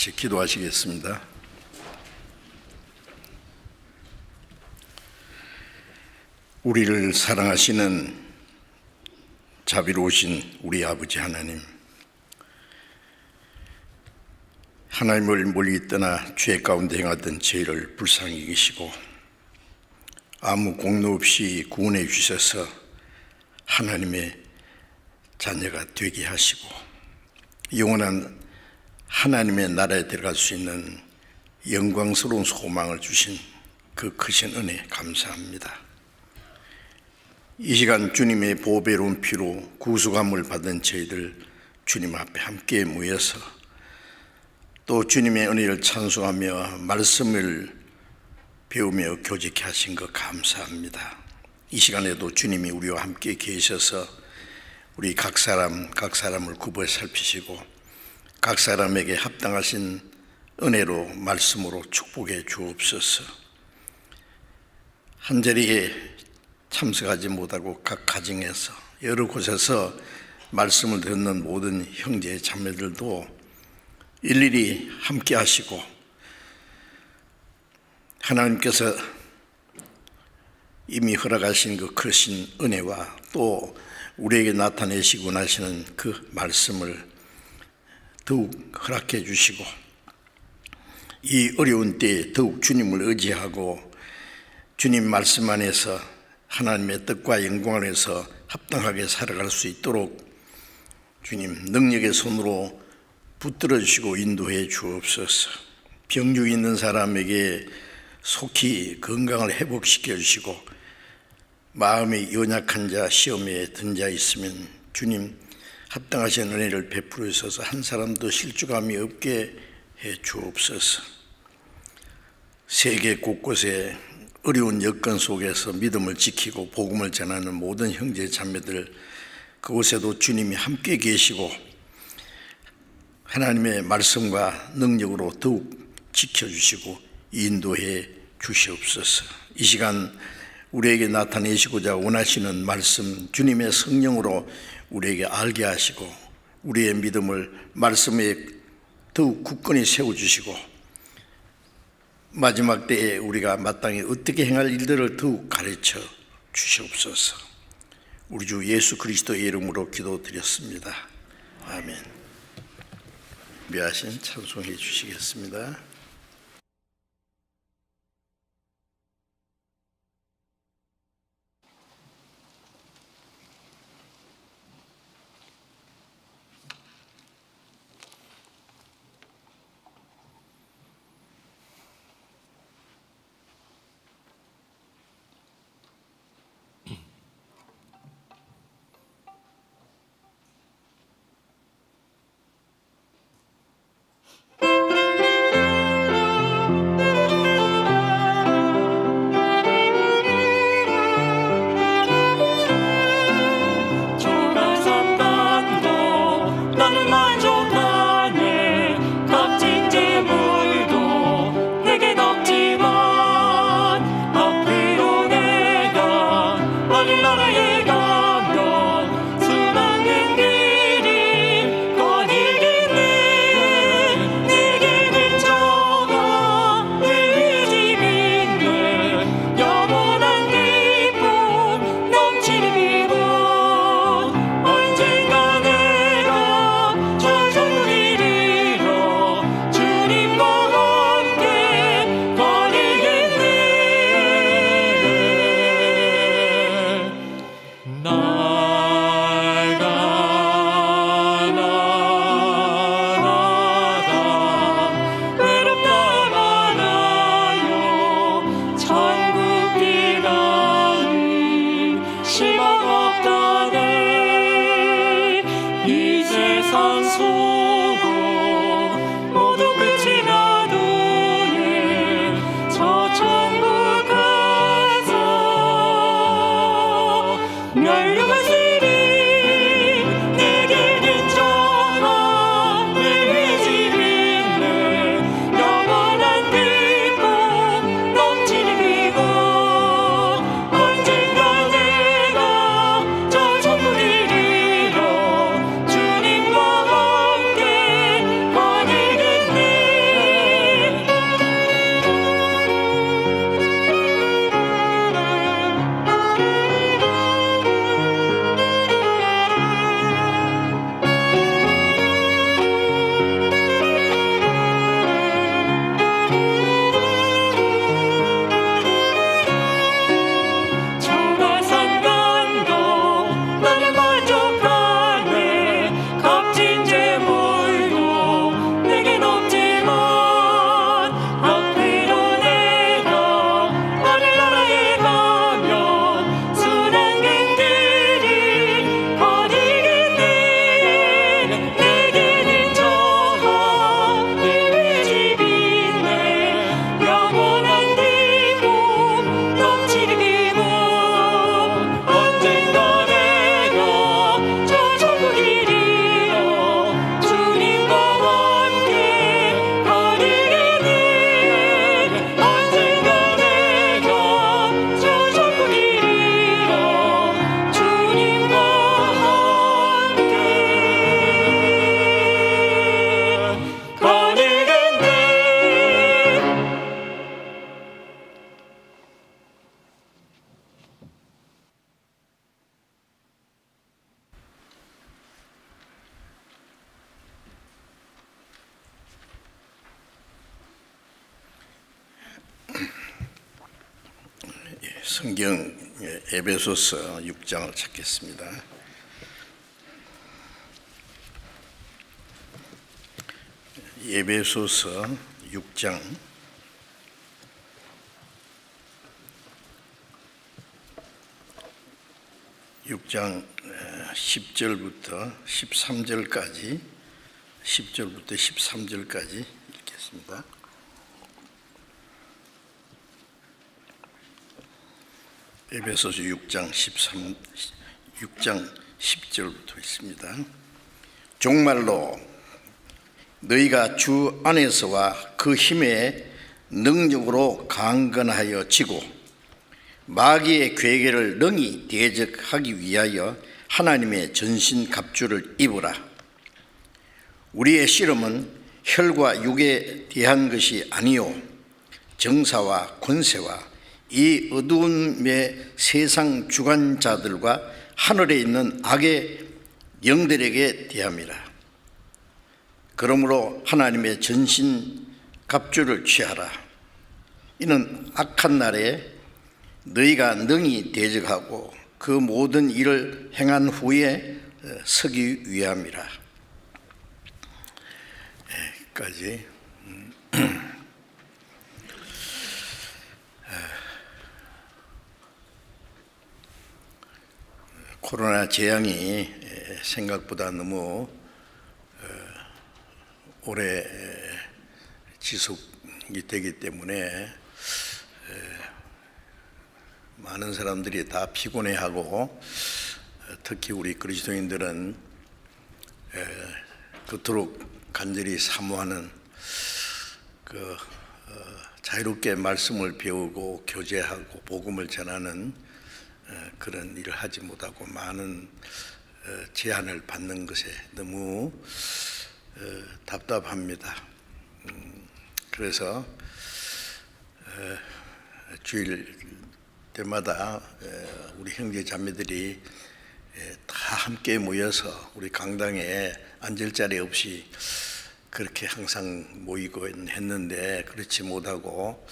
같이 기도하시겠습니다. 우리를 사랑하시는 자비로우신 우리 아버지 하나님, 하나님을 멀리 떠나 죄 가운데 행하던 죄를 불쌍히 여기시고 아무 공로 없이 구원해 주셔서 하나님의 자녀가 되게 하시고 영원한 하나님의 나라에 들어갈 수 있는 영광스러운 소망을 주신 그 크신 은혜 감사합니다. 이 시간 주님의 보배로운 피로 구속함을 받은 저희들 주님 앞에 함께 모여서 또 주님의 은혜를 찬송하며 말씀을 배우며 교제케 하신 것 감사합니다. 이 시간에도 주님이 우리와 함께 계셔서 우리 각 사람을 굽어 살피시고 각 사람에게 합당하신 은혜로 말씀으로 축복해 주옵소서. 한자리에 참석하지 못하고 각 가정에서 여러 곳에서 말씀을 듣는 모든 형제 자매들도 일일이 함께 하시고 하나님께서 이미 허락하신 그 크신 은혜와 또 우리에게 나타내시고 나시는 그 말씀을 더욱 허락해 주시고 이 어려운 때에 더욱 주님을 의지하고 주님 말씀 안에서 하나님의 뜻과 영광 안에서 합당하게 살아갈 수 있도록 주님 능력의 손으로 붙들어 주시고 인도해 주옵소서. 병중 있는 사람에게 속히 건강을 회복시켜 주시고 마음이 연약한 자, 시험에 든 자 있으면 주님 합당하신 은혜를 베풀어 주셔서 한 사람도 실족함이 없게 해 주옵소서. 세계 곳곳에 어려운 여건 속에서 믿음을 지키고 복음을 전하는 모든 형제 자매들 그곳에도 주님이 함께 계시고 하나님의 말씀과 능력으로 더욱 지켜주시고 인도해 주시옵소서. 이 시간 우리에게 나타내시고자 원하시는 말씀 주님의 성령으로 우리에게 알게 하시고 우리의 믿음을 말씀에 더욱 굳건히 세워주시고 마지막 때에 우리가 마땅히 어떻게 행할 일들을 더욱 가르쳐 주시옵소서. 우리 주 예수 그리스도의 이름으로 기도드렸습니다. 아멘. 미아신 찬송해 주시겠습니다. 성경 에베소서 6장을 찾겠습니다. 에베소서 6장 10절부터 13절까지 10절부터 13절까지 읽겠습니다. 에베소서 6장 10절부터 있습니다. 정말로 너희가 주 안에서와 그 힘의 능력으로 강건하여 지고 마귀의 괴계를 능히 대적하기 위하여 하나님의 전신 갑주를 입으라. 우리의 씨름은 혈과 육에 대한 것이 아니요 정사와 권세와 이 어두움의 세상 주관자들과 하늘에 있는 악의 영들에게 대함이라. 그러므로 하나님의 전신 갑주를 취하라. 이는 악한 날에 너희가 능히 대적하고 그 모든 일을 행한 후에 서기 위함이라. 까지. 코로나 재앙이 생각보다 너무 오래 지속이 되기 때문에 많은 사람들이 다 피곤해하고 특히 우리 그리스도인들은 그토록 간절히 사모하는 자유롭게 말씀을 배우고 교제하고 복음을 전하는 그런 일을 하지 못하고 많은 제한을 받는 것에 너무 답답합니다. 그래서 주일 때마다 우리 형제 자매들이 다 함께 모여서 우리 강당에 앉을 자리 없이 그렇게 항상 모이고 했는데 그렇지 못하고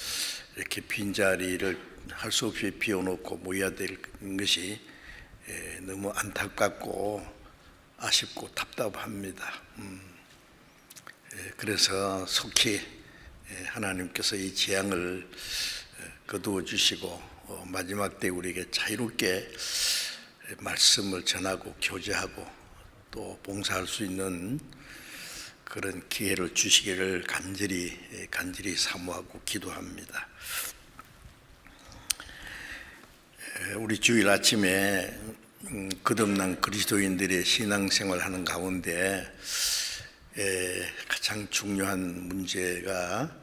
이렇게 빈자리를 할 수 없이 비워놓고 모여야 될 것이 너무 안타깝고 아쉽고 답답합니다. 그래서 속히 하나님께서 이 재앙을 거두어 주시고 마지막 때 우리에게 자유롭게 말씀을 전하고 교제하고 또 봉사할 수 있는 그런 기회를 주시기를 간절히 사모하고 기도합니다. 우리 주일 아침에 거듭난 그리스도인들의 신앙생활 하는 가운데 가장 중요한 문제가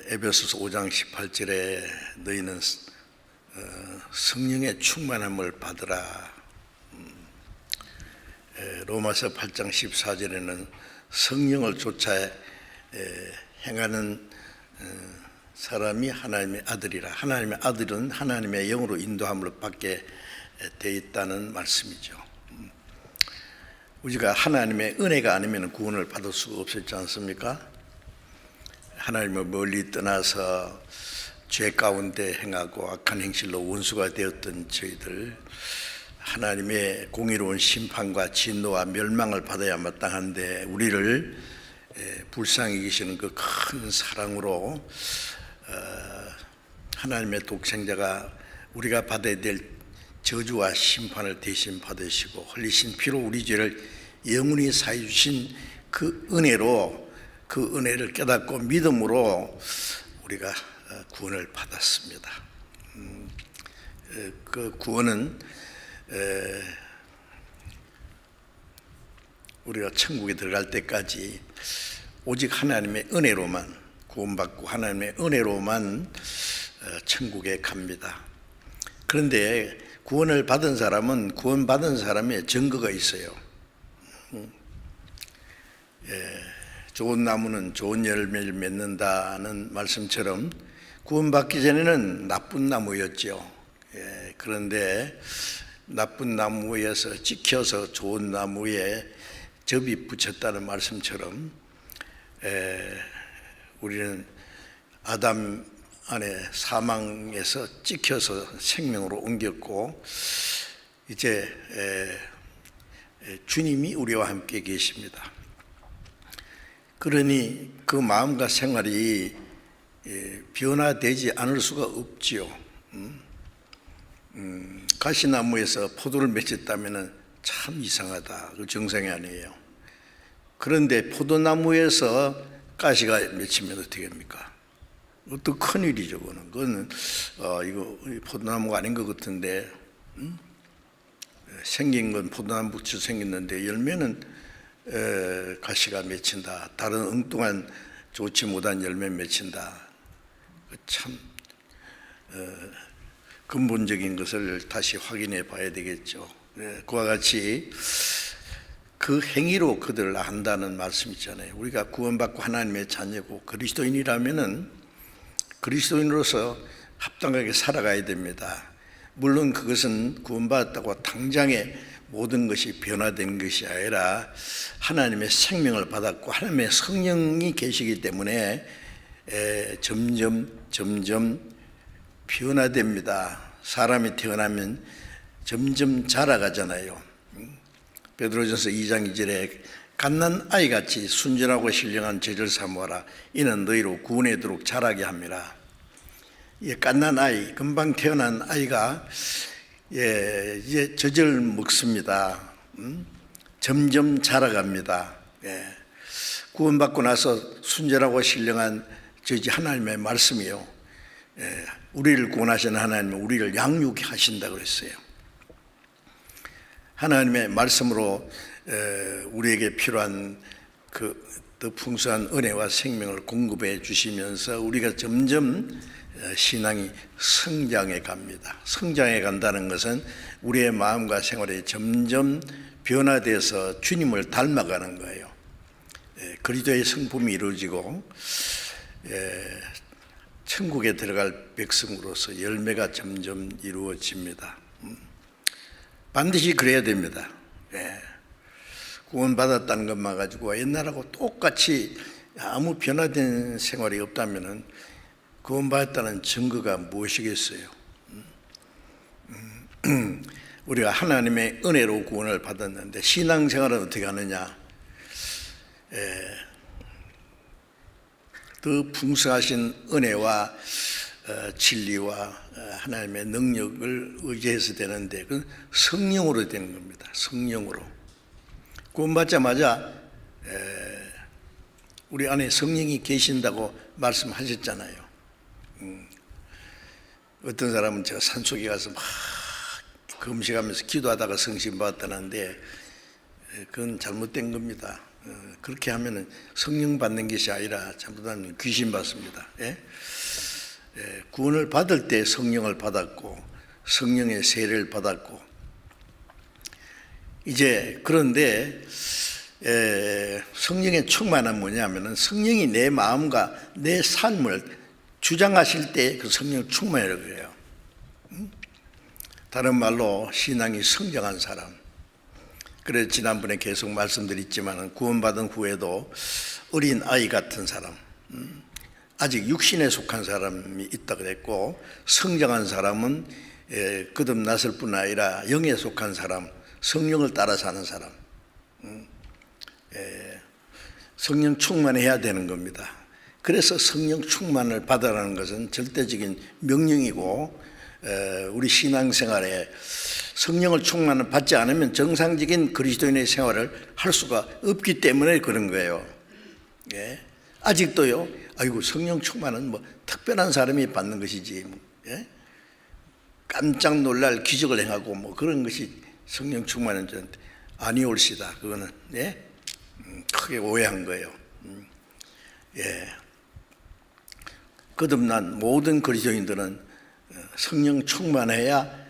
에베소서 5장 18절에 너희는 성령의 충만함을 받으라. 로마서 8장 14절에는 성령을 쫓아 행하는 사람이 하나님의 아들이라. 하나님의 아들은 하나님의 영으로 인도함을 받게 돼 있다는 말씀이죠. 우리가 하나님의 은혜가 아니면 구원을 받을 수가 없었지 않습니까? 하나님을 멀리 떠나서 죄 가운데 행하고 악한 행실로 원수가 되었던 저희들, 하나님의 공의로운 심판과 진노와 멸망을 받아야 마땅한데 우리를 불쌍히 계시는 그 큰 사랑으로 하나님의 독생자가 우리가 받아야 될 저주와 심판을 대신 받으시고 흘리신 피로 우리 죄를 영원히 사해 주신 그 은혜로, 그 은혜를 깨닫고 믿음으로 우리가 구원을 받았습니다. 그 구원은 우리가 천국에 들어갈 때까지 오직 하나님의 은혜로만 구원받고 하나님의 은혜로만 천국에 갑니다. 그런데 구원을 받은 사람은 구원받은 사람의 증거가 있어요. 좋은 나무는 좋은 열매를 맺는다는 말씀처럼 구원받기 전에는 나쁜 나무였죠. 그런데 나쁜 나무에서 찍혀서 좋은 나무에 접이 붙였다는 말씀처럼 우리는 아담 안에 사망에서 찍혀서 생명으로 옮겼고 이제 주님이 우리와 함께 계십니다. 그러니 그 마음과 생활이 변화되지 않을 수가 없지요. 가시나무에서 포도를 맺혔다면 참 이상하다. 그 정상이 아니에요. 그런데 포도나무에서 가시가 맺히면 어떻게 합니까? 또 큰일이죠. 그거는 이거 포도나무가 아닌 것 같은데 생긴 건 포도나무처럼 생겼는데 열매는 가시가 맺힌다. 다른 엉뚱한 좋지 못한 열매 맺힌다. 참 근본적인 것을 다시 확인해 봐야 되겠죠. 그와 같이 그 행위로 그들을 안다는 말씀 있잖아요. 우리가 구원받고 하나님의 자녀고 그리스도인이라면은 그리스도인으로서 합당하게 살아가야 됩니다. 물론 그것은 구원받았다고 당장에 모든 것이 변화된 것이 아니라 하나님의 생명을 받았고 하나님의 성령이 계시기 때문에 점점 변화됩니다. 사람이 태어나면 점점 자라가잖아요. 베드로전서 2장 2절에 갓난아이같이 순전하고 신령한 죄를 사모하라. 이는 너희로 구원에 이르도록 자라게 합니다. 갓난아이, 금방 태어난 아이가 이제 젖을 먹습니다. 점점 자라갑니다. 구원받고 나서 순전하고 신령한 저지 하나님의 말씀이요. 우리를 구원하시는 하나님은 우리를 양육하신다 그랬어요. 하나님의 말씀으로 우리에게 필요한 더 풍성한 은혜와 생명을 공급해 주시면서 우리가 점점 신앙이 성장해 갑니다. 성장해 간다는 것은 우리의 마음과 생활이 점점 변화돼서 주님을 닮아가는 거예요. 그리스도의 성품이 이루어지고 천국에 들어갈 백성으로서 열매가 점점 이루어집니다. 반드시 그래야 됩니다. 구원받았다는 것만 가지고 옛날하고 똑같이 아무 변화된 생활이 없다면 구원받았다는 증거가 무엇이겠어요? 우리가 하나님의 은혜로 구원을 받았는데 신앙생활은 어떻게 하느냐? 더 풍성하신 은혜와 진리와 하나님의 능력을 의지해서 되는데 그건 성령으로 되는 겁니다. 성령으로 구원받자마자 우리 안에 성령이 계신다고 말씀하셨잖아요. 어떤 사람은 제가 산속에 가서 막 금식하면서 기도하다가 성신 받았다는데 그건 잘못된 겁니다. 그렇게 하면은 성령 받는 것이 아니라 잘못하면 귀신 받습니다. 구원을 받을 때 성령을 받았고 성령의 세례를 받았고 이제 그런데 성령의 충만은 뭐냐면은 성령이 내 마음과 내 삶을 주장하실 때 그 성령 충만이라고 해요. 다른 말로 신앙이 성장한 사람. 그래서 지난번에 계속 말씀드렸지만 구원받은 후에도 어린 아이 같은 사람, 아직 육신에 속한 사람이 있다 그랬고 성장한 사람은 거듭났을 뿐 아니라 영에 속한 사람, 성령을 따라 사는 사람, 성령 충만해야 되는 겁니다. 그래서 성령 충만을 받으라는 것은 절대적인 명령이고 우리 신앙생활에 성령을 충만을 받지 않으면 정상적인 그리스도인의 생활을 할 수가 없기 때문에 그런 거예요. 아직도요. 아이고 성령 충만은 뭐 특별한 사람이 받는 것이지. 깜짝 놀랄 기적을 행하고 뭐 그런 것이 성령 충만은 아니올시다. 그거는 크게 오해한 거예요. 거듭난 모든 그리스도인들은 성령 충만해야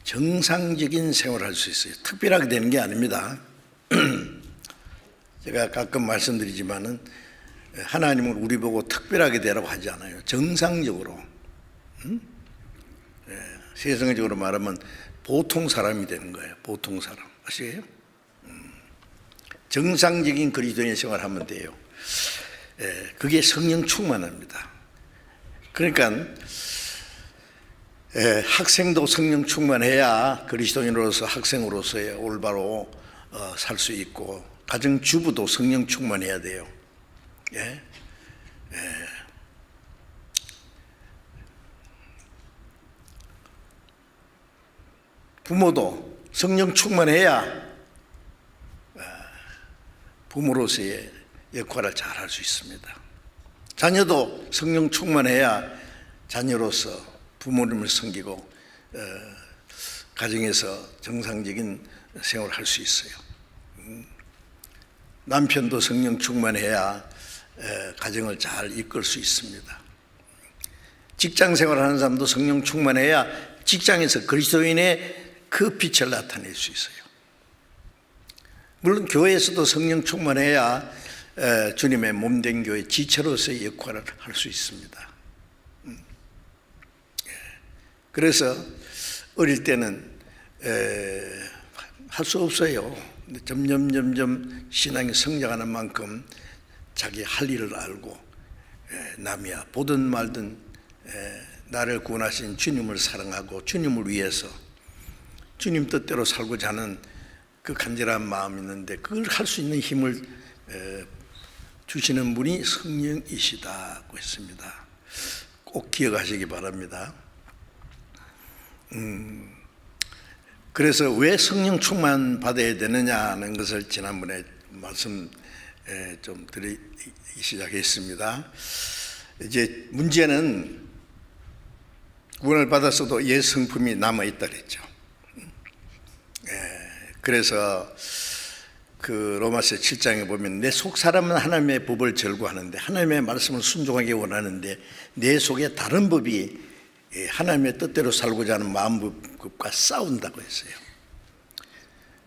정상적인 생활을 할 수 있어요. 특별하게 되는 게 아닙니다. 제가 가끔 말씀드리지만은 하나님은 우리 보고 특별하게 되라고 하지 않아요. 정상적으로, 세상적으로 말하면 보통 사람이 되는 거예요. 보통 사람. 아시겠어요? 정상적인 그리스도인 생활을 하면 돼요. 그게 성령 충만합니다. 그러니까 학생도 성령 충만해야 그리스도인으로서 학생으로서의 올바로 살 수 있고, 가정주부도 성령 충만해야 돼요. 예? 부모도 성령 충만해야 부모로서의 역할을 잘 할 수 있습니다. 자녀도 성령 충만해야 자녀로서 부모님을 섬기고 가정에서 정상적인 생활을 할 수 있어요. 남편도 성령 충만해야 가정을 잘 이끌 수 있습니다. 직장 생활을 하는 사람도 성령 충만해야 직장에서 그리스도인의 그 빛을 나타낼 수 있어요. 물론 교회에서도 성령 충만해야 주님의 몸된 교회 지체로서의 역할을 할 수 있습니다. 그래서 어릴 때는 할 수 없어요. 점점 신앙이 성장하는 만큼 자기 할 일을 알고 남이야 보든 말든 나를 구원하신 주님을 사랑하고 주님을 위해서 주님 뜻대로 살고자 하는 그 간절한 마음이 있는데, 그걸 할 수 있는 힘을 주시는 분이 성령이시다고 했습니다. 꼭 기억하시기 바랍니다. 그래서 왜 성령 충만 받아야 되느냐는 것을 지난번에 말씀 좀 드리기 시작했습니다. 이제 문제는 구원을 받았어도 옛 성품이 남아있다 그랬죠. 그래서 그 로마서 7장에 보면 내 속 사람은 하나님의 법을 절구하는데, 하나님의 말씀을 순종하기 원하는데 내 속에 다른 법이 하나님의 뜻대로 살고자 하는 마음법과 싸운다고 했어요.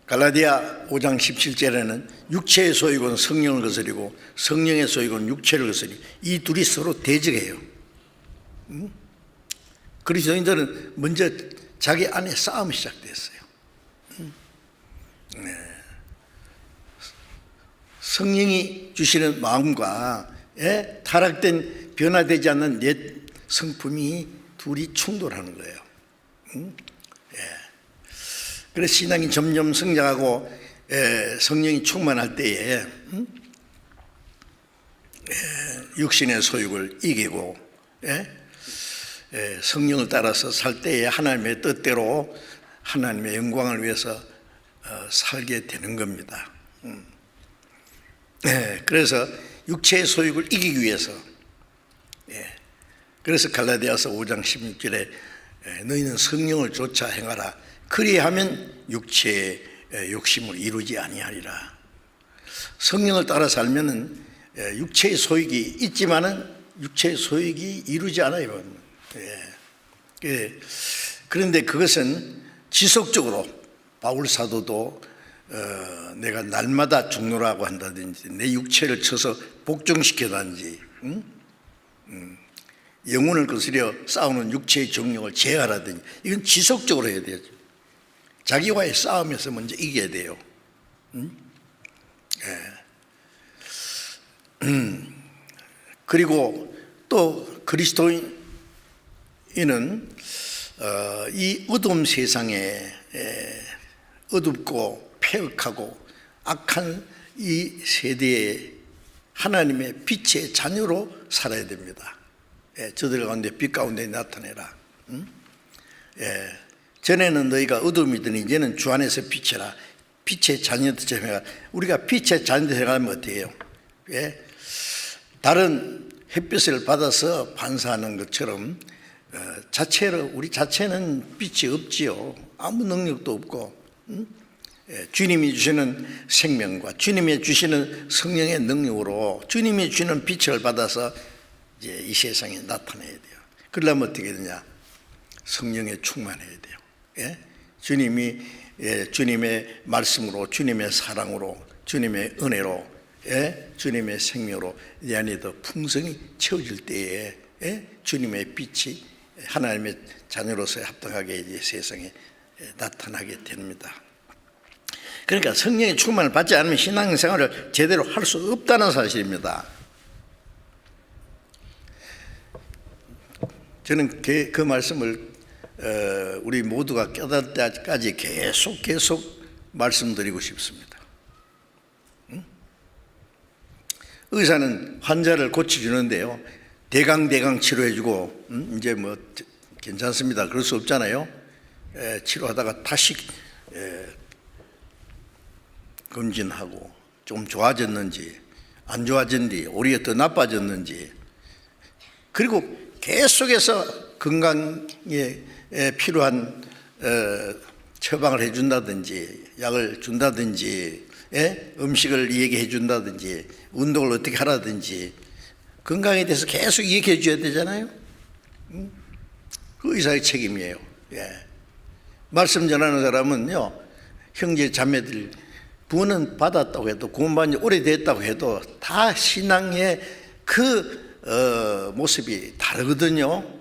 갈라디아 5장 17절에는 육체의 소욕은 성령을 거스리고 성령의 소욕은 육체를 거스리, 이 둘이 서로 대적해요. 그리스도인들은 먼저 자기 안에 싸움이 시작됐어요. 성령이 주시는 마음과 타락된 변화되지 않는 옛 성품이 둘이 충돌하는 거예요. 그래서 신앙이 점점 성장하고 성령이 충만할 때에 육신의 소욕을 이기고 성령을 따라서 살 때에 하나님의 뜻대로 하나님의 영광을 위해서 살게 되는 겁니다. 그래서 육체의 소욕을 이기기 위해서, 그래서 갈라디아서 5장 16절에 너희는 성령을 쫓아 행하라, 그리하면 육체의 욕심을 이루지 아니하리라. 성령을 따라 살면은 육체의 소욕이 있지만은 육체의 소욕이 이루지 않아요. 그런데 그것은 지속적으로, 바울 사도도 내가 날마다 죽노라고 한다든지 내 육체를 쳐서 복종시켜다든지 영혼을 거스려 싸우는 육체의 정욕을 제어하라든지, 이건 지속적으로 해야 돼요. 자기와의 싸움에서 먼저 이겨야 돼요. 그리고 또 그리스도인은 이 어두운 세상에 어둡고 폐역하고 악한 이 세대에 하나님의 빛의 자녀로 살아야 됩니다. 저들 가운데 빛 가운데 나타내라. 전에는 너희가 어둠이더니 이제는 주 안에서 빛이라. 빛의 자녀들처럼 해가, 우리가 빛의 자녀들 해가면 어때요? 다른 햇빛을 받아서 반사하는 것처럼 자체로 우리 자체는 빛이 없지요. 아무 능력도 없고, 주님이 주시는 생명과 주님이 주시는 성령의 능력으로 주님이 주시는 빛을 받아서 이제 이 세상에 나타내야 돼요. 그러려면 어떻게 되냐? 성령에 충만해야 돼요. 주님이 주님의 말씀으로, 주님의 사랑으로, 주님의 은혜로, 주님의 생명으로 이 안에 더 풍성히 채워질 때에 주님의 빛이 하나님의 자녀로서 합당하게 이제 세상에 나타나게 됩니다. 그러니까 성령의 충만을 받지 않으면 신앙생활을 제대로 할 수 없다는 사실입니다. 저는 그 말씀을 우리 모두가 깨달을 때까지 계속 말씀드리고 싶습니다. 의사는 환자를 고쳐주는데요, 대강 치료해주고 이제 뭐 괜찮습니다, 그럴 수 없잖아요. 치료하다가 다시 검진하고 좀 좋아졌는지 안 좋아졌는지 오히려 더 나빠졌는지, 그리고 계속해서 건강에 필요한 처방을 해준다든지 약을 준다든지 음식을 얘기해 준다든지 운동을 어떻게 하라든지 건강에 대해서 계속 얘기해 줘야 되잖아요. 그 의사의 책임이에요. 말씀 전하는 사람은요, 형제 자매들 구원은 받았다고 해도, 구원받은 지 오래됐다고 해도 다 신앙의 그 모습이 다르거든요.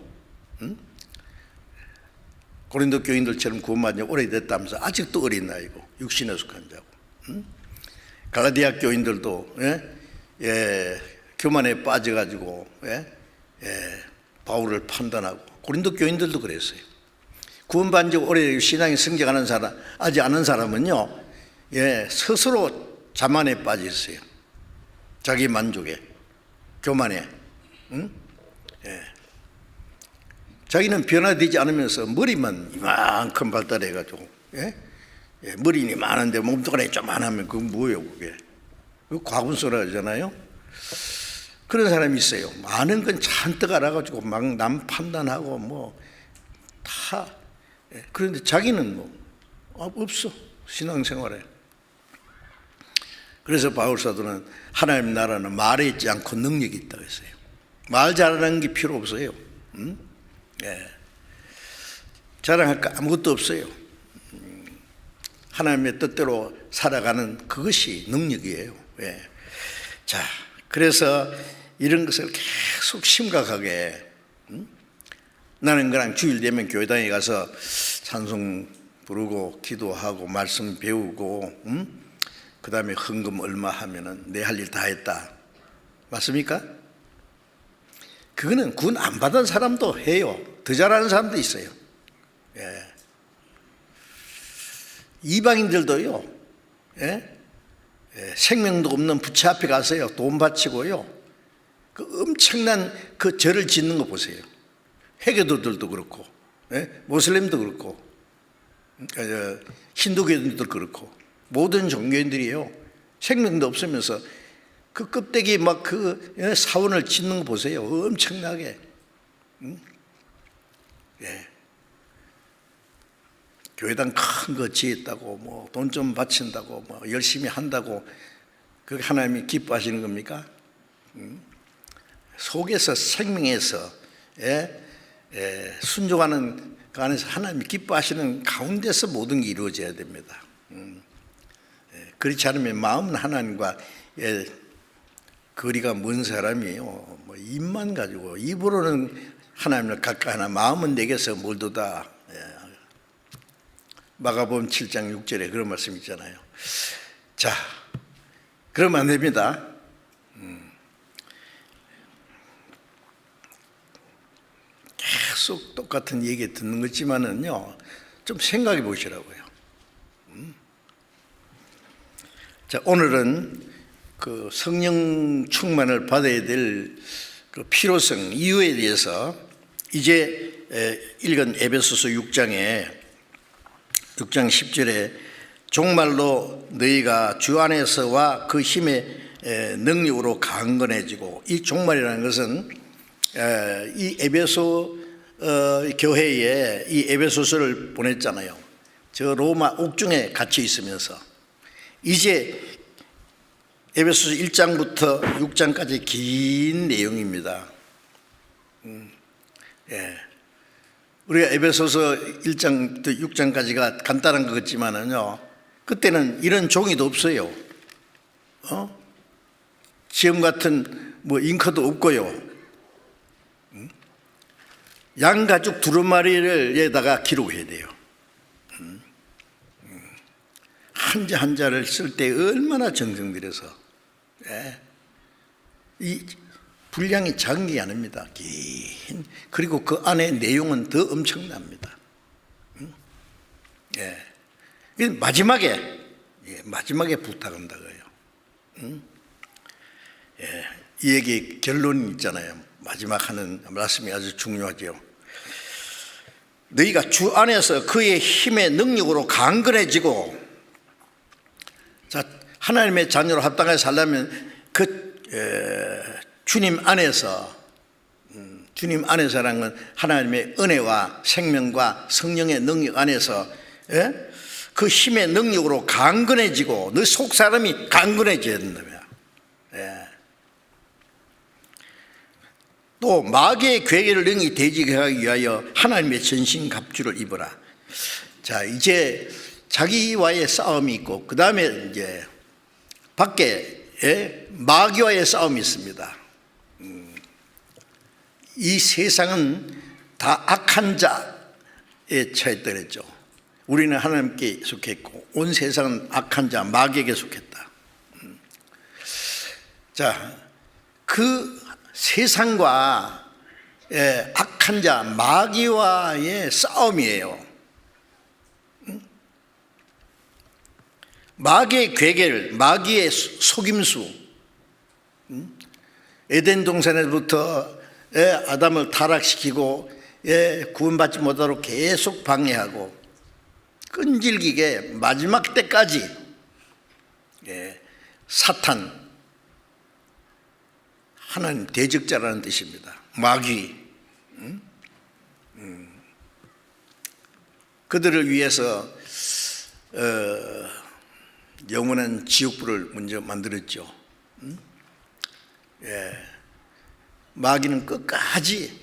고린도 교인들처럼 구원받은 지 오래됐다면서 아직도 어린 나이고 육신에 속한 자고, 갈라디아 교인들도 교만에 빠져가지고 바울을 판단하고, 고린도 교인들도 그랬어요. 구원받은 지 오래 신앙이 성장하는 사람, 아직 않은 사람은요, 스스로 자만에 빠져 있어요. 자기 만족에, 교만에. 자기는 변화되지 않으면서 머리만 이만큼 발달해가지고, 머리는 많은데 몸뚱아리 조만하면 그건 뭐예요, 그게? 그거 과분소라 하잖아요. 그런 사람이 있어요. 많은 건 잔뜩 알아가지고 막 남 판단하고 뭐 다. 그런데 자기는 뭐 없어, 신앙생활에. 그래서 바울 사도는 하나님 나라는 말에 있지 않고 능력이 있다고 했어요. 말 잘하는 게 필요 없어요. 자랑할 거 아무것도 없어요. 하나님의 뜻대로 살아가는 그것이 능력이에요. 자, 그래서 이런 것을 계속 심각하게, 나는 그냥 주일 되면 교회당에 가서 찬송 부르고 기도하고 말씀 배우고 그 다음에 헌금 얼마 하면은 내 할 일 다 했다, 맞습니까? 그거는 구원 안 받은 사람도 해요. 더 잘하는 사람도 있어요. 이방인들도요, 생명도 없는 부처 앞에 가서요 돈 바치고요, 그 엄청난 그 절을 짓는 거 보세요. 회교도들도 그렇고, 모슬림도 그렇고, 힌두교인들도 그렇고, 모든 종교인들이요, 생명도 없으면서 그 껍데기 막 그 사원을 짓는 거 보세요. 엄청나게. 교회당 큰 거 지었다고, 뭐 돈 좀 바친다고, 뭐 열심히 한다고, 그게 하나님이 기뻐하시는 겁니까? 속에서, 생명에서 순종하는 그 안에서 하나님이 기뻐하시는 가운데서 모든 게 이루어져야 됩니다. 그렇지 않으면 마음은 하나님과 거리가 먼 사람이에요. 뭐 입만 가지고, 입으로는 하나님을 가까이 하나 마음은 내게서 멀도다. 마가복음 7장 6절에 그런 말씀 있잖아요. 자, 그러면 안 됩니다. 계속 똑같은 얘기 듣는 거지만은요, 좀 생각해 보시라고요. 자, 오늘은 그 성령 충만을 받아야 될 그 필요성, 이유에 대해서 이제 읽은 에베소서 6장 10절에 정말로 너희가 주 안에서와 그 힘의 능력으로 강건해지고, 이 종말이라는 것은 이 에베소 교회에 이 에베소서를 보냈잖아요. 저 로마 옥중에 갇혀 있으면서 이제 에베소서 1장부터 6장까지 긴 내용입니다. 우리가 에베소서 1장부터 6장까지가 간단한 것 같지만은요, 그때는 이런 종이도 없어요. 지금 같은 뭐 잉커도 없고요. 양가죽 두루마리를 에다가 기록해야 돼요. 한자 한자를 쓸 때 얼마나 정성 들여서, 이 분량이 작은 게 아닙니다. 긴. 그리고 그 안에 내용은 더 엄청납니다. 예. 마지막에 부탁한다고요. 예. 이 얘기 결론이 있잖아요. 마지막 하는 말씀이 아주 중요하죠. 너희가 주 안에서 그의 힘의 능력으로 강건해지고, 자, 하나님의 자녀로 합당하게 살려면 주님 안에서라는 건 하나님의 은혜와 생명과 성령의 능력 안에서, 그 힘의 능력으로 강건해지고, 너 속 사람이 강건해져야 된다며. 또 마귀의 괴계를 능히 대적하기 위하여 하나님의 전신갑주를 입어라. 자, 이제 자기와의 싸움이 있고, 그 다음에 이제 밖에 마귀와의 싸움이 있습니다. 이 세상은 다 악한 자에 처했다 그랬죠. 우리는 하나님께 속했고, 온 세상은 악한 자, 마귀에게 속했다. 자, 그 세상과 악한 자, 마귀와의 싸움이에요. 마귀의 괴계를, 마귀의 속임수, 에덴 동산에부터 아담을 타락시키고 구원받지 못하도록 계속 방해하고 끈질기게 마지막 때까지 사탄, 하나님 대적자라는 뜻입니다. 마귀. 그들을 위해서 영원한 지옥불을 먼저 만들었죠. 마귀는 끝까지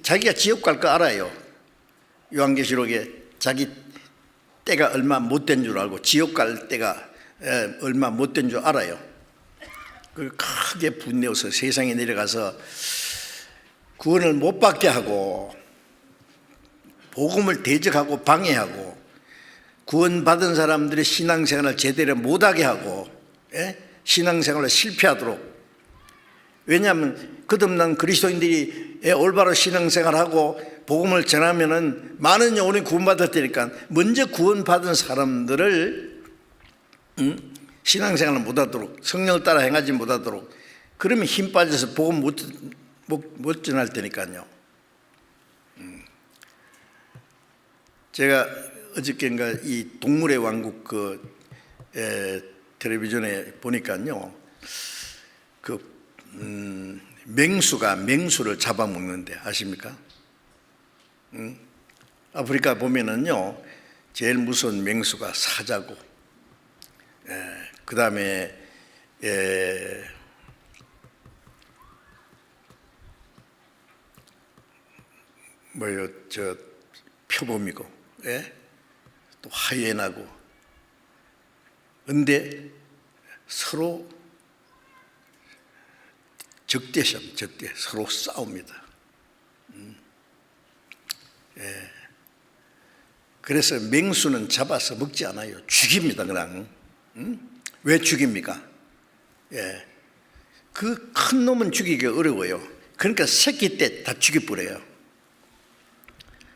자기가 지옥 갈 거 알아요. 요한계시록에 자기 때가 얼마 못 된 줄 알고 지옥 갈 때가 얼마 못 된 줄 알아요. 그 크게 분내어서 세상에 내려가서 구원을 못 받게 하고 복음을 대적하고 방해하고 구원받은 사람들의 신앙생활을 제대로 못하게 하고 신앙생활을 실패하도록. 왜냐하면 거듭난 그리스도인들이 올바로 신앙생활하고 복음을 전하면은 많은 영혼이 구원받을 테니까 먼저 구원받은 사람들을 신앙생활을 못하도록, 성령을 따라 행하지 못하도록, 그러면 힘 빠져서 복음 못 전할 테니까요. 제가 어저께인가 이 동물의 왕국 텔레비전에 보니까요, 맹수가 맹수를 잡아먹는데 아십니까? 아프리카 보면은요, 제일 무서운 맹수가 사자고, 그 다음에 표범이고, 또 하이에나고. 근데 서로 적대 서로 싸웁니다. 그래서 맹수는 잡아서 먹지 않아요. 죽입니다, 그냥. 왜 죽입니까? 그 큰 놈은 죽이기 어려워요. 그러니까 새끼 때 다 죽여버려요.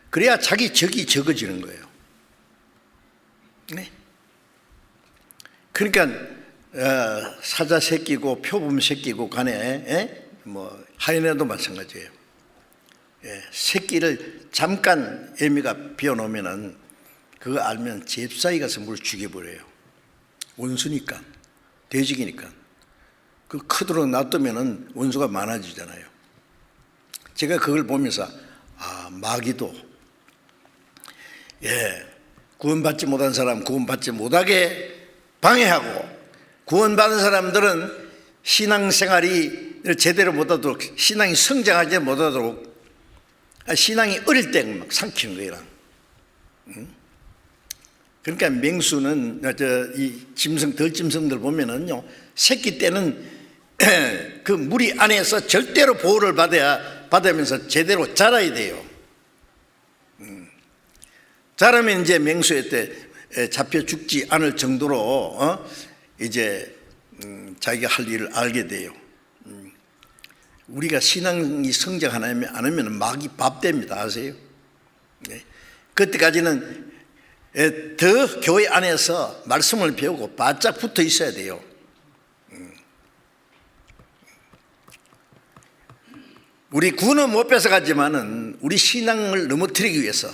그래야 자기 적이 적어지는 거예요. 그러니까 사자 새끼고 표범 새끼고 간에 하이에나도 마찬가지예요. 새끼를 잠깐 애미가 비워놓으면은 그거 알면 잽싸이 가서 물 죽여버려요. 원수니까, 돼지기니까. 그 크도록 놔두면은 원수가 많아지잖아요. 제가 그걸 보면서 마귀도 구원받지 못한 사람 구원받지 못하게 방해하고, 구원받은 사람들은 신앙생활이 제대로 못하도록, 신앙이 성장하지 못하도록, 신앙이 어릴 때 막 삼키는 거예요. 그러니까 맹수는 이 덜짐승들 보면은요, 새끼 때는 그 무리 안에서 절대로 보호를 받으면서 제대로 자라야 돼요. 자라면 이제 맹수의 때 잡혀 죽지 않을 정도로 이제 자기가 할 일을 알게 돼요. 우리가 신앙이 성장하지 않으면 마귀 밥됩니다. 아세요? 네. 그때까지는 더 교회 안에서 말씀을 배우고 바짝 붙어 있어야 돼요. 우리 구는 못 뺏어가지만은 우리 신앙을 넘어뜨리기 위해서,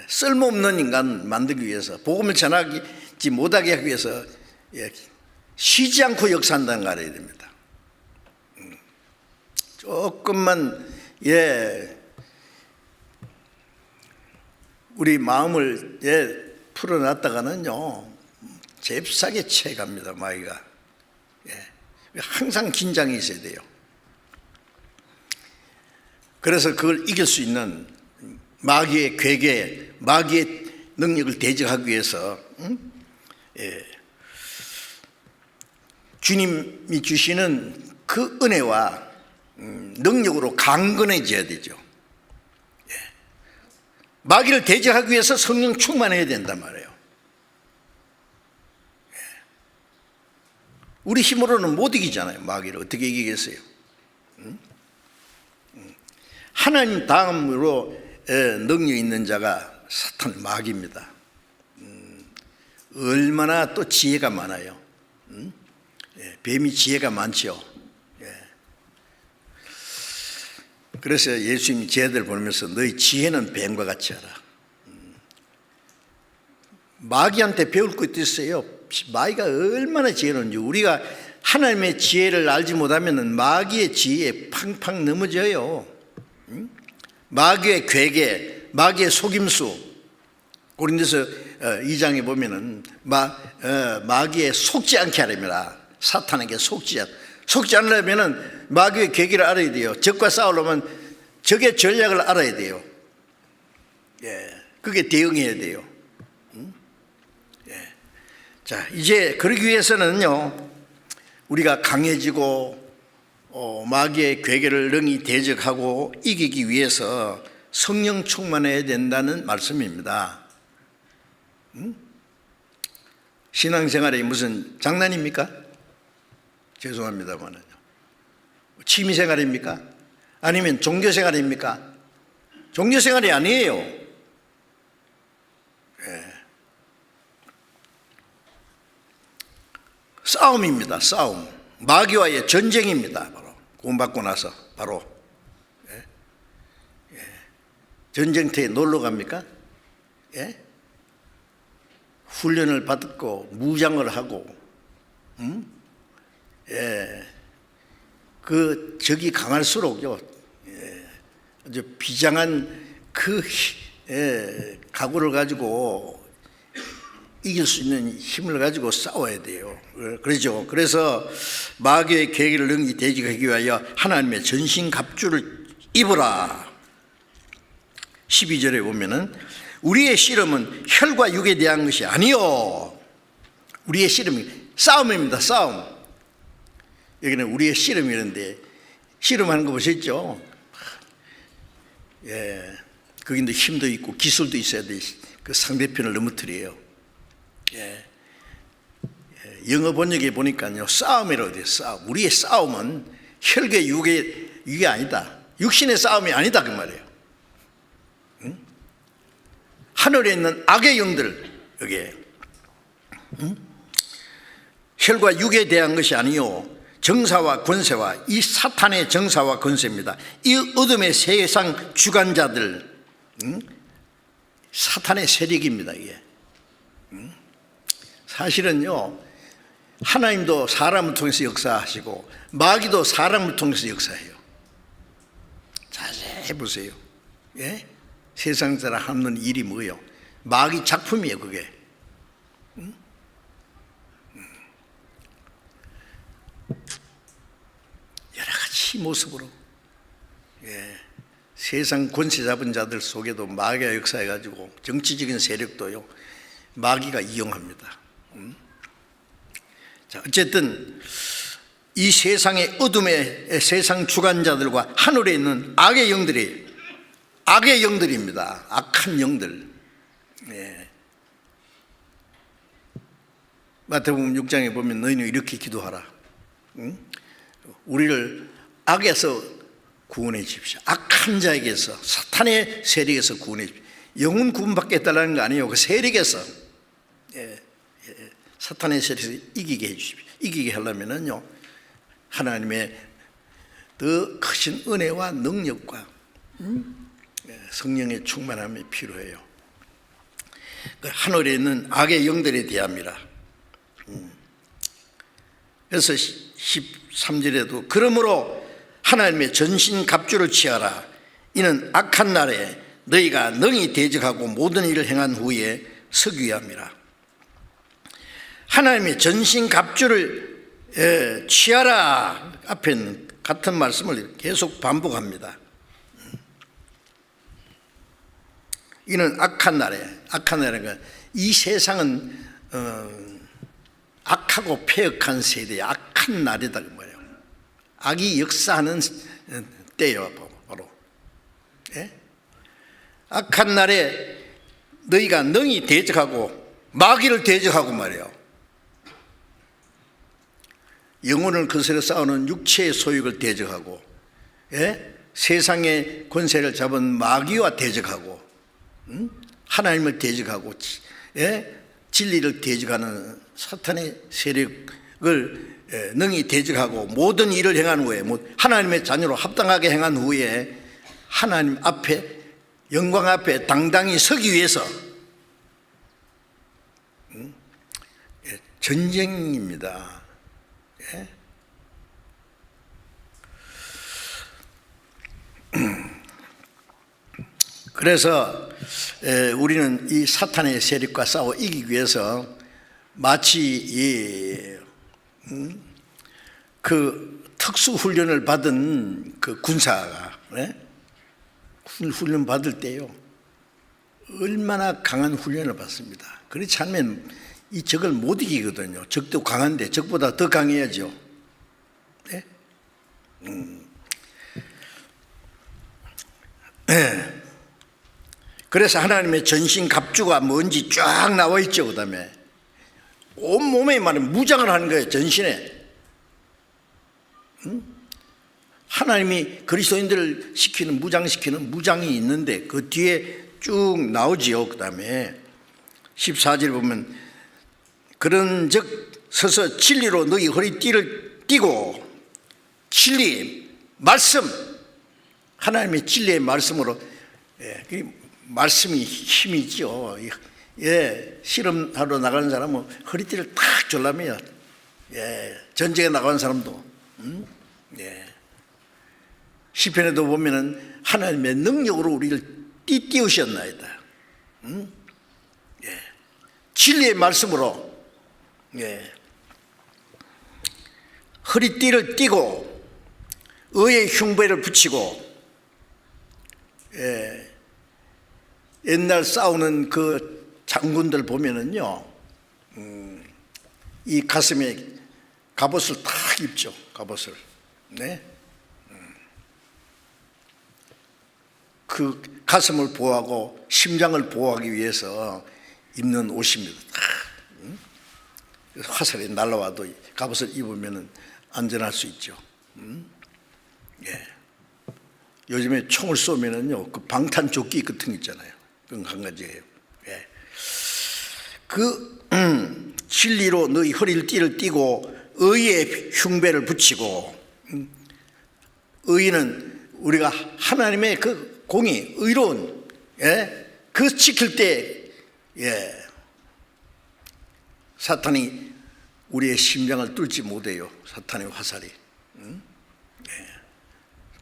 쓸모없는 인간 만들기 위해서, 복음을 전하지 못하게 하기 위해서 쉬지 않고 역사한다는 걸 알아야 됩니다. 조금만 우리 마음을 풀어놨다가는요 잽싸게 채갑니다. 마귀가. 항상 긴장이 있어야 돼요. 그래서 그걸 이길 수 있는 마귀의 괴계, 마귀의 능력을 대적하기 위해서 주님이 주시는 그 은혜와 능력으로 강건해져야 되죠. 마귀를 대적하기 위해서 성령 충만해야 된단 말이에요. 우리 힘으로는 못 이기잖아요. 마귀를 어떻게 이기겠어요? 하나님 다음으로 능력 있는 자가 사탄, 마귀입니다. 얼마나 또 지혜가 많아요. 뱀이 지혜가 많죠. 그래서 예수님이 쟤들 보면서 너희 지혜는 뱀과 같이 하라. 마귀한테 배울 것도 있어요. 마귀가 얼마나 지혜로운지. 우리가 하나님의 지혜를 알지 못하면 마귀의 지혜에 팡팡 넘어져요. 마귀의 괴계, 마귀의 속임수. 고린도서 2장에 보면은 마귀에 속지 않게 하려면, 사탄에게 속지 않으려면 마귀의 괴계를 알아야 돼요. 적과 싸우려면 적의 전략을 알아야 돼요. 그게 대응해야 돼요. 자, 이제 그러기 위해서는요 우리가 강해지고 마귀의 괴계를 능히 대적하고 이기기 위해서 성령 충만해야 된다는 말씀입니다. 신앙생활이 무슨 장난입니까? 죄송합니다만요. 취미생활입니까? 아니면 종교생활입니까? 종교생활이 아니에요. 싸움입니다. 싸움. 마귀와의 전쟁입니다. 바로 구원받고 나서 바로 전쟁터에 놀러 갑니까? 훈련을 받고 무장을 하고 그 적이 강할수록요 아주 비장한 그 각오를 가지고 이길 수 있는 힘을 가지고 싸워야 돼요. 그렇죠. 그래서 마귀의 계기를 능히 대적하기 위하여 하나님의 전신갑주를 입으라. 12절에 보면은 우리의 씨름은 혈과 육에 대한 것이 아니요. 우리의 씨름이 싸움입니다. 싸움. 여기는 우리의 씨름이런데 씨름하는 거 보셨죠? 거기도 힘도 있고 기술도 있어야 돼. 그 상대편을 넘어뜨려요. 영어 번역에 보니까요 싸움이라고 돼요. 싸움. 우리의 싸움은 혈과 육이 아니다. 육신의 싸움이 아니다 그 말이에요. 하늘에 있는 악의 영들 여기에 혈과 육에 대한 것이 아니요 정사와 권세와 이 사탄의 정사와 권세입니다. 이 어둠의 세상 주관자들 사탄의 세력입니다. 이게 사실은요 하나님도 사람을 통해서 역사하시고 마귀도 사람을 통해서 역사해요. 자세히 보세요. 세상 사람 하는 일이 뭐예요? 마귀 작품이에요. 그게 여러 가지 모습으로 세상 권세 잡은 자들 속에도 마귀가 역사해가지고 정치적인 세력도요 마귀가 이용합니다. 자, 어쨌든 이 세상의 어둠의 세상 주관자들과 하늘에 있는 악의 영들입니다. 악한 영들. 마태복음 6장에 보면 너희는 이렇게 기도하라. 우리를 악에서 구원해 주십시오. 악한 자에게서, 사탄의 세력에서 구원해 주십시오. 영혼 구원받겠다는 거 아니에요. 그 세력에서, 사탄의 세력에서 이기게 해 주십시오. 이기게 하려면은요, 하나님의 더 크신 은혜와 능력과 성령의 충만함이 필요해요. 하늘에 있는 악의 영들에 대합니다. 그래서 13절에도 그러므로 하나님의 전신갑주를 취하라. 이는 악한 날에 너희가 능히 대적하고 모든 일을 행한 후에 서기야 함이라. 하나님의 전신갑주를 취하라. 앞에 있는 같은 말씀을 계속 반복합니다. 이는 악한 날에, 악한 날에 이 세상은 악하고 폐역한 세대에 악한 날이다 그 말이에요. 악이 역사하는 때예요, 바로. 예? 악한 날에 너희가 능히 대적하고 마귀를 대적하고 말이에요. 영혼을 거스려 싸우는 육체의 소욕을 대적하고, 세상의 권세를 잡은 마귀와 대적하고, 하나님을 대적하고, 진리를 대적하는 사탄의 세력을 능히 대적하고 모든 일을 행한 후에, 하나님의 자녀로 합당하게 행한 후에 하나님 앞에, 영광 앞에 당당히 서기 위해서 전쟁입니다. 그래서 우리는 이 사탄의 세력과 싸워 이기기 위해서 마치 그 특수 훈련을 받은 그 군사가 훈련 받을 때요, 얼마나 강한 훈련을 받습니다. 그렇지 않으면 이 적을 못 이기거든요. 적도 강한데 적보다 더 강해야죠. 네? 그래서 하나님의 전신갑주가 뭔지 쫙 나와 있죠. 그 다음에 온몸에 말하면 무장을 하는 거예요. 전신에. 하나님이 그리스도인들을 시키는, 무장시키는 무장이 있는데 그 뒤에 쭉 나오지요. 그 다음에 14절 보면 그런즉 서서 진리로 너희 허리띠를 띠고, 진리, 말씀, 하나님의 진리의 말씀으로, 말씀이 힘이죠. 실험하러 나가는 사람은 허리띠를 탁 졸라매요. 전쟁에 나가는 사람도. 시편에도 보면은 하나님의 능력으로 우리를 띠띠우셨나이다. 진리의 말씀으로 허리띠를 띠고 의의 흉배를 붙이고, 옛날 싸우는 그 장군들 보면은요, 이 가슴에 갑옷을 탁 입죠. 갑옷을. 그 가슴을 보호하고 심장을 보호하기 위해서 입는 옷입니다. 화살이 날라와도 갑옷을 입으면 안전할 수 있죠. 요즘에 총을 쏘면은요, 그 방탄조끼 같은 거 있잖아요. 그건 한 가지예요. 그 진리로 너희 허리를 띠를 띠고 의의 흉배를 붙이고, 의는 우리가 하나님의 그 공의, 의로운, 그 지킬 때, 사탄이 우리의 심장을 뚫지 못해요. 사탄의 화살이.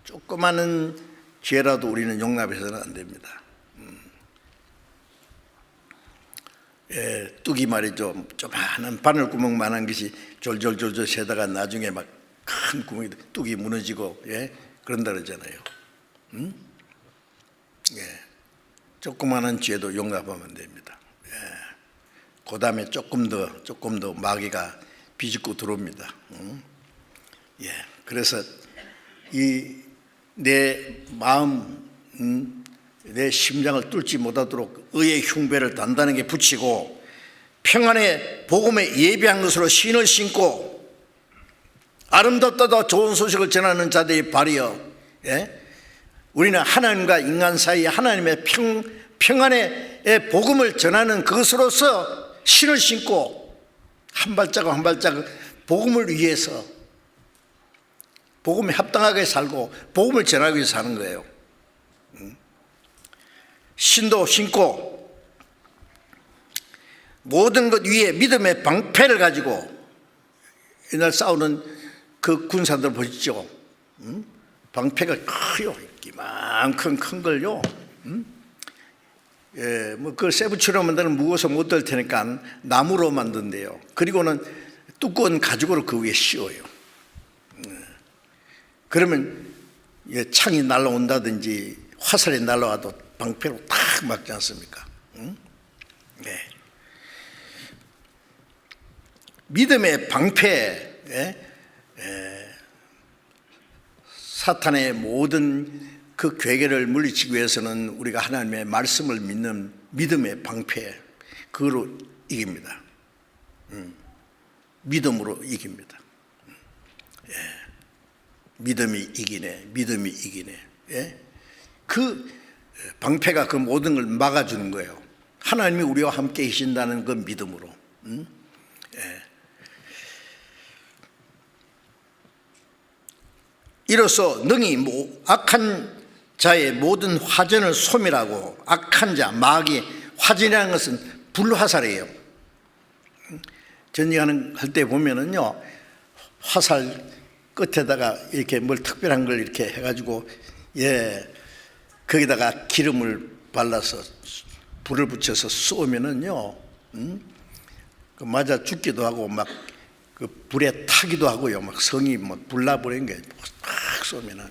조그마한 죄라도 우리는 용납해서는 안 됩니다. 뚝이 말이죠. 조그마한 바늘구멍만한 것이 졸졸졸졸 새다가 나중에 막 큰 구멍이, 뚝이 무너지고, 그런다 그러잖아요. 조그마한 죄도 용납하면 안 됩니다. 그 다음에 조금 더 마귀가 비집고 들어옵니다. 그래서 내 마음, 내 심장을 뚫지 못하도록 의의 흉배를 단단하게 붙이고, 평안의 복음에 예비한 것으로 신을 신고, 아름답다도 좋은 소식을 전하는 자들이 발이여. 예? 우리는 하나님과 인간 사이에 하나님의 평안의 복음을 전하는 그것으로서 신을 신고 한 발자국 한 발자국 복음을 위해서 복음에 합당하게 살고 복음을 전하기 위해서 사는 거예요. 신도 신고 모든 것 위에 믿음의 방패를 가지고 옛날 싸우는 그 군사들 보시죠. 방패가 커요. 이만큼 큰 걸요. 예, 뭐 그 세부치로 만드는 무거워서 못 들 테니까 나무로 만든대요. 그리고는 두꺼운 가죽으로 그 위에 씌워요. 그러면 창이 날아온다든지 화살이 날아와도 방패로 탁 막지 않습니까? 네. 믿음의 방패, 사탄의 모든 그 괴계를 물리치기 위해서는 우리가 하나님의 말씀을 믿는 믿음의 방패, 그거로 이깁니다. 믿음으로 이깁니다. 믿음이 이기네, 믿음이 이기네. 그 방패가 그 모든 걸 막아주는 거예요. 하나님이 우리와 함께 계신다는 그 믿음으로. 이로써 능히 악한 자의 모든 화전을 소멸하고, 악한 자, 마귀, 화전이라는 것은 불화살이에요. 전쟁하는 할 때 보면은요, 화살 끝에다가 이렇게 뭘 특별한 걸 이렇게 해가지고, 거기다가 기름을 발라서 불을 붙여서 쏘면은요, 그 맞아 죽기도 하고 막 그 불에 타기도 하고요, 막 성이 막 불나버린 게 팍 쏘면은,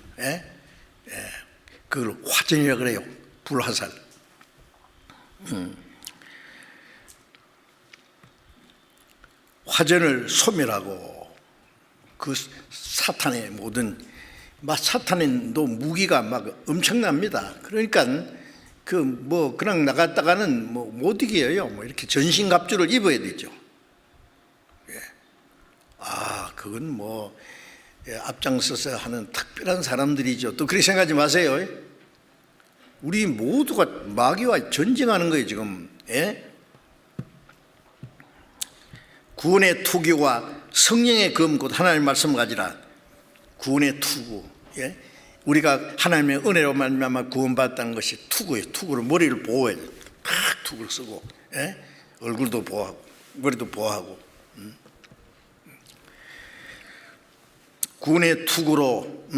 그걸 화전이라 그래요. 불화살. 화전을 소멸하고 그 사탄의 모든 사탄도 무기가 막 엄청납니다. 그러니까 그 뭐 그냥 나갔다가는 뭐 못 이겨요. 뭐 이렇게 전신갑주를 입어야 되죠. 그건 뭐 앞장서서 하는 특별한 사람들이죠. 또 그렇게 생각하지 마세요. 우리 모두가 마귀와 전쟁하는 거예요 지금. 구원의 투구와 성령의 검 곧 하나님의 말씀을 가지라. 구원의 투구. 우리가 하나님의 은혜로 말미암아 구원받았다는 것이 투구예요. 투구로 머리를 보호해야 돼요. 탁 투구를 쓰고, 얼굴도 보호하고 머리도 보호하고. 구원의 투구로,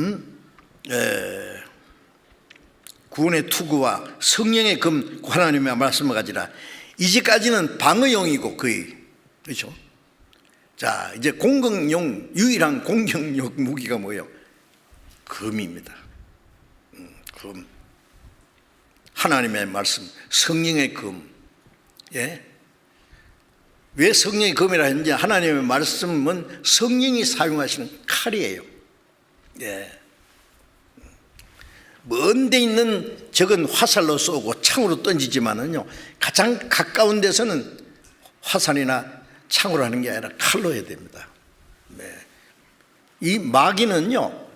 구원의 투구와 성령의 검 하나님의 말씀을 가지라. 이제까지는 방어용이고 거의, 그렇죠? 자, 이제 공격용, 유일한 공격용 무기가 뭐예요? 검입니다. 검. 하나님의 말씀, 성령의 검. 왜 성령의 검이라 했는지, 하나님의 말씀은 성령이 사용하시는 칼이에요. 먼 데 있는 적은 화살로 쏘고 창으로 던지지만은요, 가장 가까운 데서는 화살이나 창으로 하는 게 아니라 칼로 해야 됩니다. 이 마귀는요,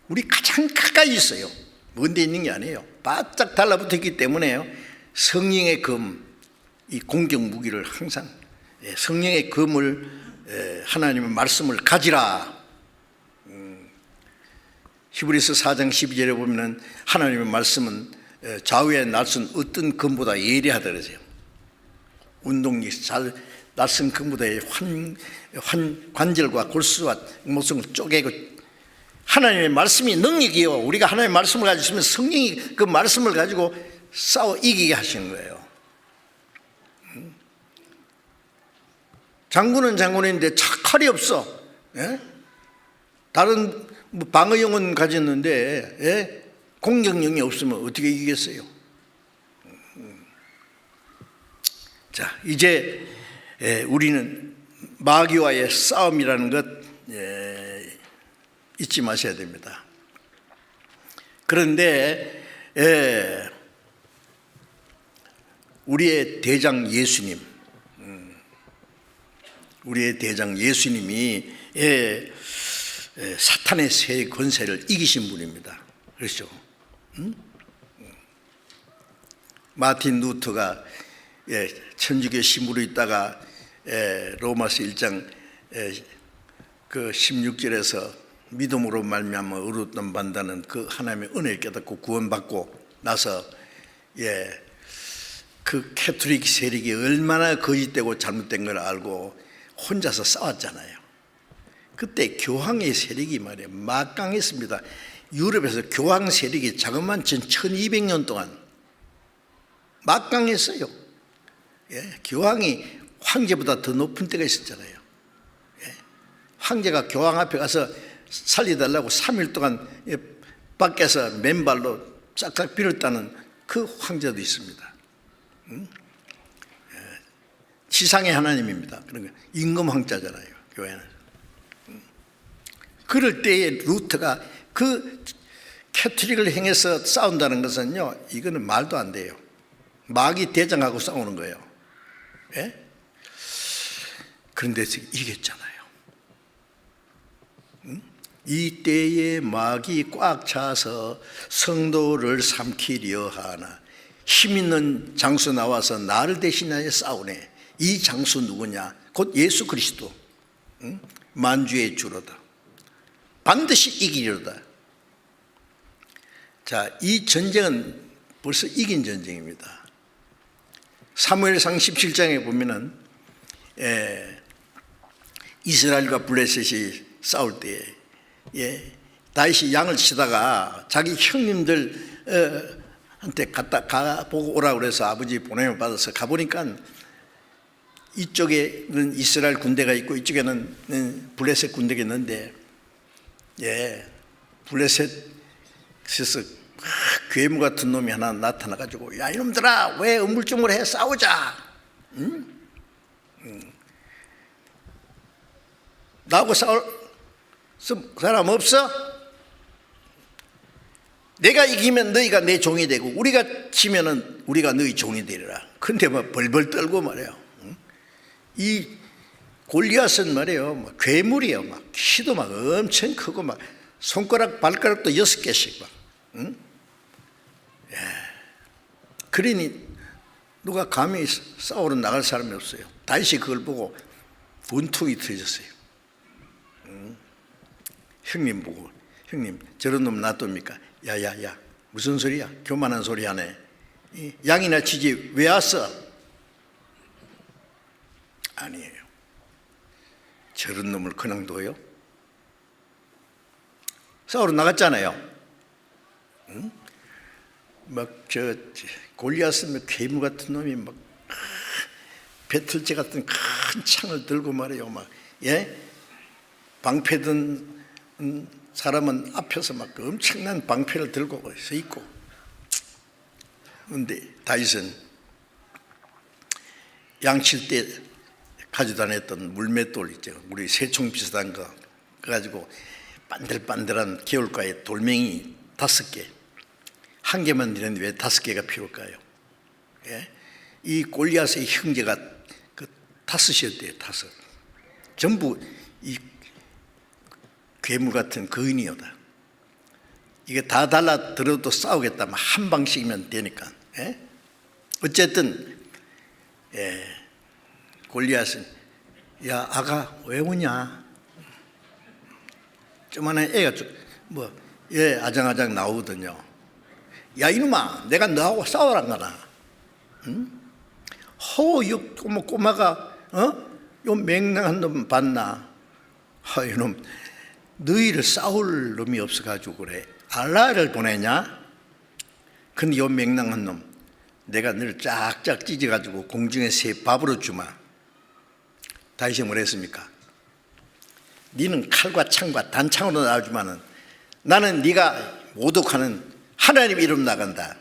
우리 가장 가까이 있어요. 먼 데 있는 게 아니에요. 바짝 달라붙어 있기 때문에요, 성령의 검, 이 공격 무기를 항상, 성령의 검을, 하나님의 말씀을 가지라. 히브리서 4장 12절에 보면 하나님의 말씀은 좌우의 낯선 어떤 검보다 예리하다 그러세요. 운동이 잘 낯선 검보다 관절과 골수와 목성을 쪼개고, 하나님의 말씀이 능력이요. 우리가 하나님의 말씀을 가지고 있으면 성령이 그 말씀을 가지고 싸워 이기게 하시는 거예요. 장군은 장군인데 칼이 없어. 다른 방어용은 가졌는데 공격용이 없으면 어떻게 이기겠어요? 자, 이제 우리는 마귀와의 싸움이라는 것 잊지 마셔야 됩니다. 그런데 우리의 대장 예수님, 우리의 대장 예수님이 사탄의 세 권세를 이기신 분입니다. 그렇죠? 마틴 루터가 천주교 신부로 있다가 로마서 1장 그 16절에서 믿음으로 말미암아 의롭다함 받는다는 그 하나님의 은혜를 깨닫고 구원받고 나서 그 캐톨릭 세력이 얼마나 거짓되고 잘못된 걸 알고 혼자서 싸웠잖아요. 그때 교황의 세력이 말이에요 막강했습니다. 유럽에서 교황 세력이 자그마한 1200년 동안 막강했어요. 교황이 황제보다 더 높은 때가 있었잖아요. 황제가 교황 앞에 가서 살려달라고 3일 동안 밖에서 맨발로 짝짝 빌었다는 그 황제도 있습니다. 지상의 하나님입니다. 그러니까 임금 황자잖아요, 교회는. 그럴 때에 루터가 그 캐톨릭을 행해서 싸운다는 것은요, 이거는 말도 안 돼요. 마귀 대장하고 싸우는 거예요. 그런데 이겼잖아요. 이 때에 마귀 꽉 차서 성도를 삼키려 하나 힘 있는 장수 나와서 나를 대신하여 싸우네. 이 장수 누구냐? 곧 예수 그리스도, 만주의 주로다. 반드시 이기리로다. 자, 이 전쟁은 벌써 이긴 전쟁입니다. 사무엘상 17장에 보면은 이스라엘과 블레셋이 싸울 때에 다윗이 양을 치다가 자기 형님들 한테 가보고 오라고 그래서 아버지 보냄을 받아서 가보니까 이쪽에는 이스라엘 군대가 있고 이쪽에는 블레셋 군대가 있는데 블레셋에서 괴물 같은 놈이 하나 나타나가지고 야 이놈들아 왜 우물쭈물 해 싸우자. 나하고 싸울 사람 없어? 내가 이기면 너희가 내 종이 되고 우리가 지면은 우리가 너희 종이 되리라. 근데 막 벌벌 떨고 말이에요. 이 골리앗은 말이에요 막 괴물이에요. 막 키도 막 엄청 크고 막 손가락 발가락도 6개씩 막. 그러니 누가 감히 싸우러 나갈 사람이 없어요. 다윗이 그걸 보고 분통이 터졌어요. 형님 보고 형님 저런 놈 놔둡니까? 야야야 무슨 소리야? 교만한 소리 하네. 양이나 치지 왜 왔어? 아니에요. 저런 놈을 그냥 둬요? 싸우러 나갔잖아요. 막 저 골리앗은 괴물 같은 놈이 막 배틀제 같은 큰 창을 들고 말이에요. 막 방패 든 사람은 앞에서 막 엄청난 방패를 들고 서 있고. 그런데 다윗은 양칠 때 가져다녔던 물맷돌 있죠. 우리 새총 비슷한 거 그래가지고 반들반들한 개울가에 돌멩이 5개, 한 개만 되는데 왜 5개가 필요할까요? 이 골리앗의 형제가 그 5이었대요. 5. 전부 이 괴물 같은 거인이었다. 이게 다 달라 들어도 싸우겠다면 한 방씩이면 되니까. 어쨌든 골리앗은 야 아가 왜 오냐? 조만한 애가 아장아장 나오거든요. 야 이놈아 내가 너하고 싸우란 거나. 요 꼬마가 요 맹랑한 놈 봤나? 이놈 너희를 싸울 놈이 없어가지고 그래. 알라를 보내냐? 근데 요 맹랑한 놈 내가 너를 쫙쫙 찢어가지고 공중에 새 밥으로 주마. 다윗이 뭐라 했습니까? 너는 칼과 창과 단창으로 나오지만은 나는 네가 모독하는 하나님 이름 나간다.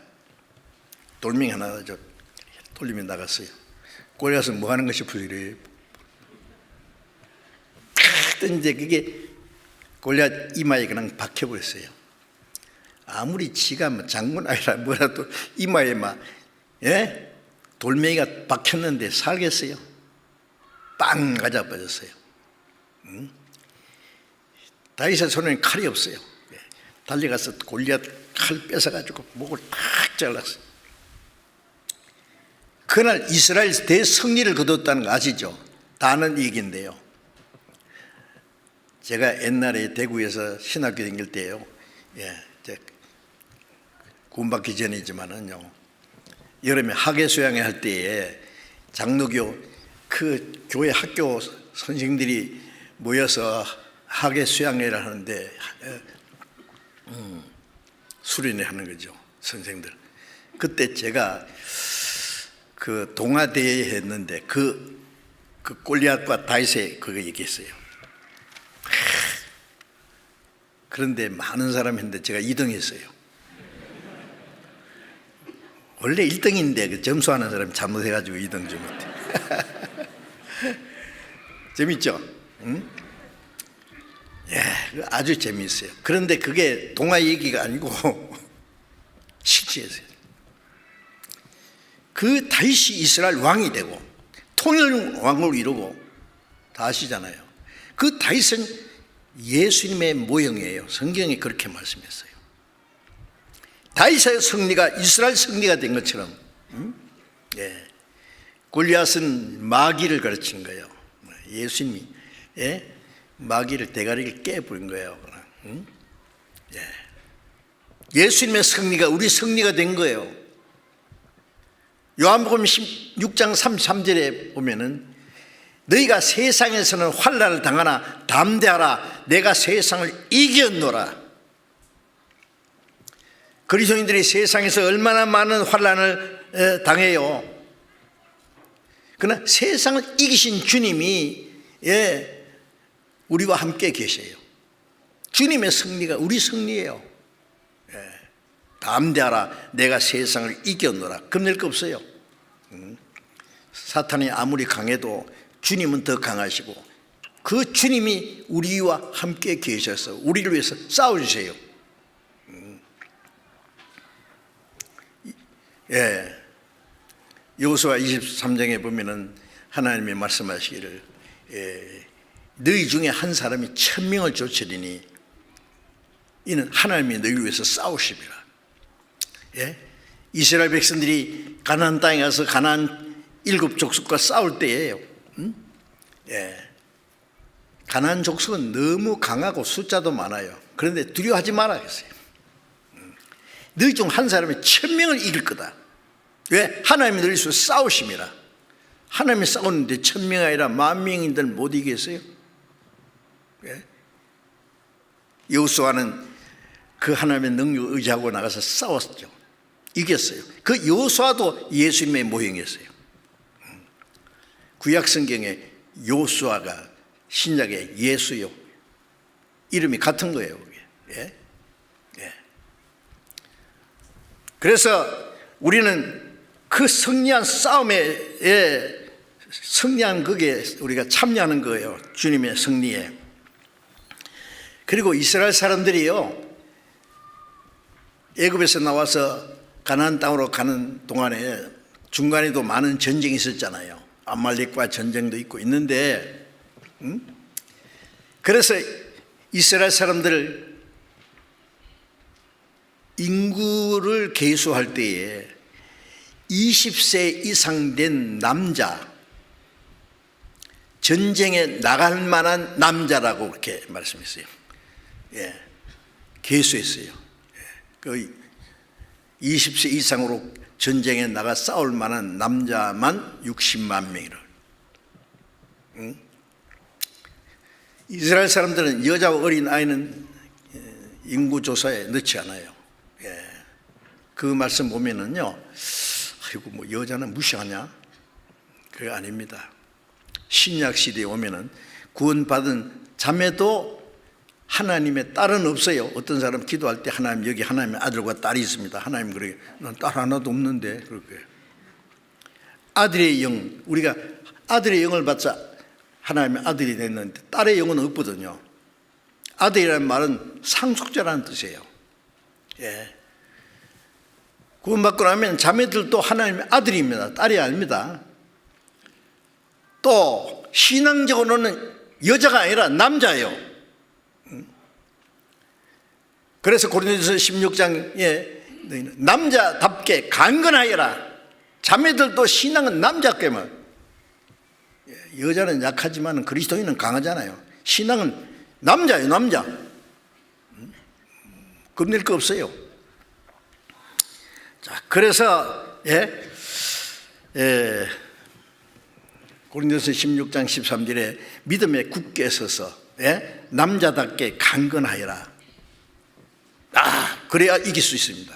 돌멩이 하나 돌리면 나갔어요. 골리앗은 뭐 하는 것이 불이래. 이제 그게 골리앗 이마에 그냥 박혀버렸어요. 아무리 지가 뭐 장군 아니라 뭐라도 이마에 막 돌멩이가 박혔는데 살겠어요? 빵 맞아 빠졌어요. 다윗의 손에는 칼이 없어요. 달려가서 골리앗 칼 뺏어가지고 목을 탁 잘랐어요. 그날 이스라엘 대승리를 거뒀다는 거 아시죠? 다는 얘기인데요. 제가 옛날에 대구에서 신학교 다닐 때요, 구원받기 전이지만은요, 여름에 학예 수양회 할 때에 장로교 그 교회 학교 선생들이 모여서 학예 수양회를 하는데 수련회 하는 거죠, 선생들. 그때 제가 그 동아대회 했는데 그 골리앗과 다윗의 그거 얘기했어요. 그런데 많은 사람이 했는데 제가 2등 했어요. 원래 1등인데 그 점수하는 사람이 잘못해가지고 2등 좀 못해. 재밌죠? 응? 예, 아주 재미있어요. 그런데 그게 동화 얘기가 아니고 실제였어요. 그 다윗이 이스라엘 왕이 되고 통일 왕을 이루고 다 아시잖아요. 그 다윗은 예수님의 모형이에요. 성경이 그렇게 말씀했어요. 다윗의 승리가 이스라엘 승리가 된 것처럼, 골리앗은 마귀를 가르친 거예요. 예수님이 마귀를 대가리를 깨부린 거예요. 예수님의 승리가 우리 승리가 된 거예요. 요한복음 16장 33절에 보면은 너희가 세상에서는 환난을 당하나 담대하라 내가 세상을 이겼노라. 그리스도인들이 세상에서 얼마나 많은 환난을 당해요. 그러나 세상을 이기신 주님이 우리와 함께 계세요. 주님의 승리가 우리 승리예요. 담대하라 내가 세상을 이겼노라. 겁낼 거 없어요. 사탄이 아무리 강해도 주님은 더 강하시고 그 주님이 우리와 함께 계셔서 우리를 위해서 싸워주세요. 여호수아 23장에 보면은 하나님이 말씀하시기를 너희 중에 한 사람이 1000명을 쫓으리니 이는 하나님이 너희를 위해서 싸우심이라. 이스라엘 백성들이 가나안 땅에 가서 가나안 7족속과 싸울 때예요. 가나안 족속은 너무 강하고 숫자도 많아요. 그런데 두려워하지 말아야겠어요. 너희 중 한 사람이 1000명을 이길 거다. 왜? 하나님이 너희를 위해서 싸우심이라. 하나님이 싸우는데 1000명이 아니라 10,000명인들 못 이기겠어요? 여호수아는 그 하나님의 능력을 의지하고 나가서 싸웠죠. 이겼어요. 그 여호수아도 예수님의 모형이었어요. 구약 성경에 여호수아가 신약의 예수요. 이름이 같은 거예요. 그게. 그래서 우리는 그 승리한 싸움에 승리한 그게 우리가 참여하는 거예요. 주님의 승리에. 그리고 이스라엘 사람들이요, 애굽에서 나와서 가나안 땅으로 가는 동안에 중간에도 많은 전쟁이 있었잖아요. 아말렉과 전쟁도 있고 있는데, 그래서 이스라엘 사람들 인구를 계수할 때에 20세 이상 된 남자, 전쟁에 나갈 만한 남자라고 그렇게 말씀했어요. 계수했어요. 그 20세 이상으로 전쟁에 나가 싸울 만한 남자만 60만 명이라. 이스라엘 사람들은 여자와 어린 아이는 인구조사에 넣지 않아요. 그 말씀 보면은요, 아이고 뭐 여자는 무시하냐? 그게 아닙니다. 신약 시대에 오면은 구원받은 자매도 하나님의 딸은 없어요. 어떤 사람 기도할 때 하나님 여기 하나님의 아들과 딸이 있습니다. 하나님 그러게 난 딸 하나도 없는데 그렇게. 아들의 영, 우리가 아들의 영을 받자 하나님의 아들이 됐는데 딸의 영은 없거든요. 아들이라는 말은 상속자라는 뜻이에요. 구원받고 나면 자매들도 하나님의 아들입니다. 딸이 아닙니다. 또 신앙적으로는 여자가 아니라 남자예요. 그래서 고린도서 16장에 남자답게 강건하여라. 자매들도 신앙은 남자께만. 여자는 약하지만 그리스도인은 강하잖아요. 신앙은 남자예요, 남자. 겁낼 거 없어요. 자, 그래서 고린도서 16장 13절에 믿음에 굳게 서서 남자답게 강건하여라. 그래야 이길 수 있습니다.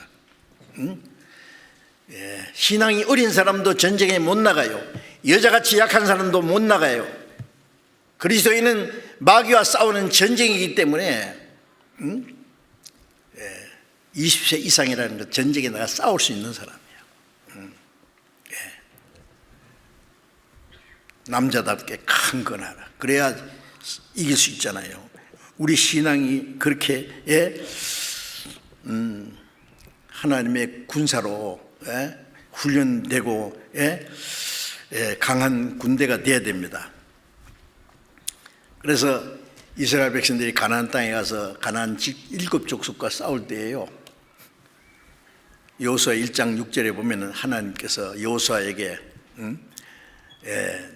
신앙이 어린 사람도 전쟁에 못 나가요. 여자같이 약한 사람도 못 나가요. 그리스도인은 마귀와 싸우는 전쟁이기 때문에 20세 이상이라는 것, 전쟁에 나가 싸울 수 있는 사람이에요. 남자답게 강건하라. 그래야 이길 수 있잖아요. 우리 신앙이 그렇게 하나님의 군사로 훈련되고 강한 군대가 되어야 됩니다. 그래서 이스라엘 백성들이 가나안 땅에 가서 가나안 7족속과 싸울 때예요. 여호수아 1장 6절에 보면은 하나님께서 여호수아에게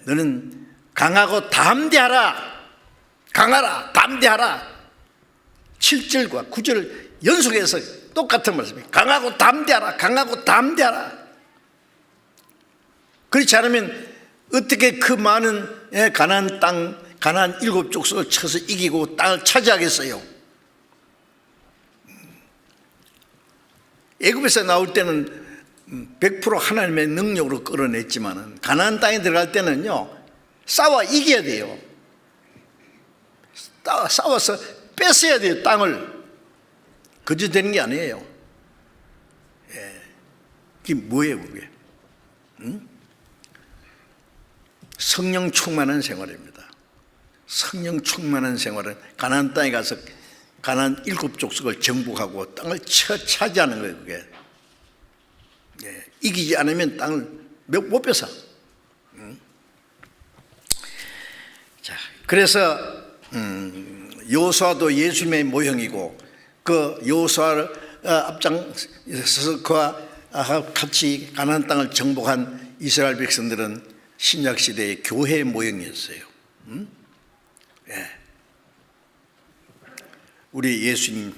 너는 강하고 담대하라. 강하라, 담대하라. 7절과 9절을 연속해서 똑같은 말씀이에요. 강하고 담대하라, 강하고 담대하라. 그렇지 않으면 어떻게 그 많은 가나안 땅, 가나안 7족속을 쳐서 이기고 땅을 차지하겠어요? 애굽에서 나올 때는 100% 하나님의 능력으로 끌어냈지만 가나안 땅에 들어갈 때는요, 싸워 이겨야 돼요. 싸워서 뺏어야 돼요, 땅을. 그저 되는 게 아니에요. 그게 뭐예요, 그게? 성령 충만한 생활입니다. 성령 충만한 생활은 가나안 땅에 가서 가나안 7족속을 정복하고 땅을 차지하는 거예요, 그게. 이기지 않으면 땅을 못 뺏어. 자, 그래서 여호수아도 예수님의 모형이고, 그 여호수아를 앞장서서 그와 같이 가나안 땅을 정복한 이스라엘 백성들은 신약 시대의 교회의 모형이었어요. 우리 예수님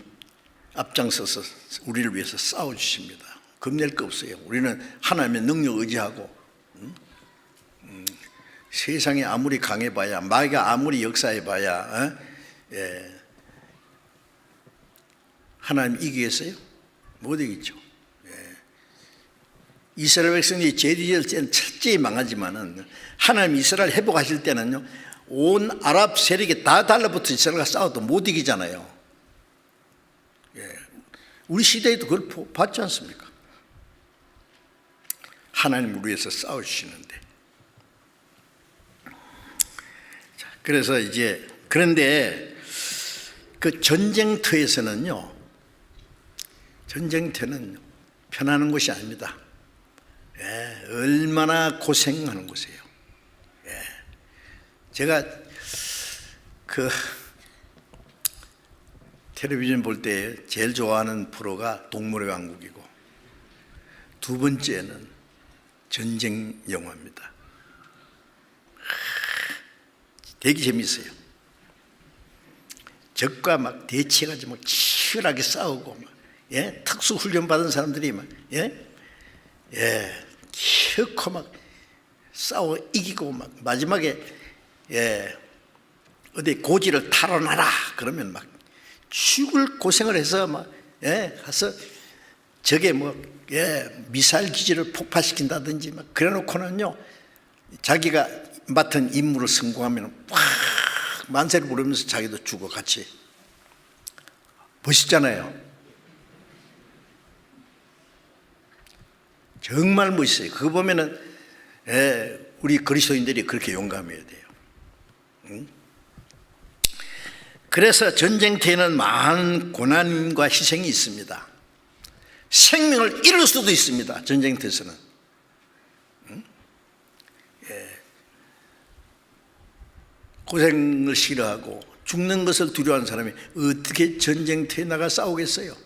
앞장서서 우리를 위해서 싸워주십니다. 겁낼 거 없어요. 우리는 하나님의 능력 의지하고, 세상이 아무리 강해봐야, 마귀가 아무리 역사해봐야 하나님 이기겠어요? 못 이기죠. 이스라엘 백성이 제리엘 때는 철저히 망하지만은 하나님 이스라엘 회복하실 때는요, 온 아랍 세력이 다 달라붙어 이스라엘과 싸워도 못 이기잖아요. 우리 시대에도 그걸 봤지 않습니까? 하나님을 위해서 싸우시는데. 그래서 이제, 그런데 그 전쟁터에서는요, 전쟁터는 편안한 곳이 아닙니다. 얼마나 고생하는 곳이에요. 제가 그 텔레비전 볼 때 제일 좋아하는 프로가 동물의 왕국이고, 두 번째는 전쟁 영화입니다. 되게 재밌어요. 적과 막 대치해가지고 막 치열하게 싸우고, 막, 특수 훈련 받은 사람들이 막, 키커 막 싸워 이기고, 막 마지막에 어디 고지를 탈환하라 그러면 막 죽을 고생을 해서 막 가서 저게 뭐 미사일 기지를 폭파시킨다든지 막 그래놓고는요, 자기가 맡은 임무를 성공하면 확 만세를 부르면서 자기도 죽어 같이. 멋있잖아요. 정말 멋있어요. 그거 보면은 우리 그리스도인들이 그렇게 용감해야 돼요. 그래서 전쟁터에는 많은 고난과 희생이 있습니다. 생명을 잃을 수도 있습니다. 전쟁터에서는. 고생을 싫어하고 죽는 것을 두려워하는 사람이 어떻게 전쟁터에 나가 싸우겠어요?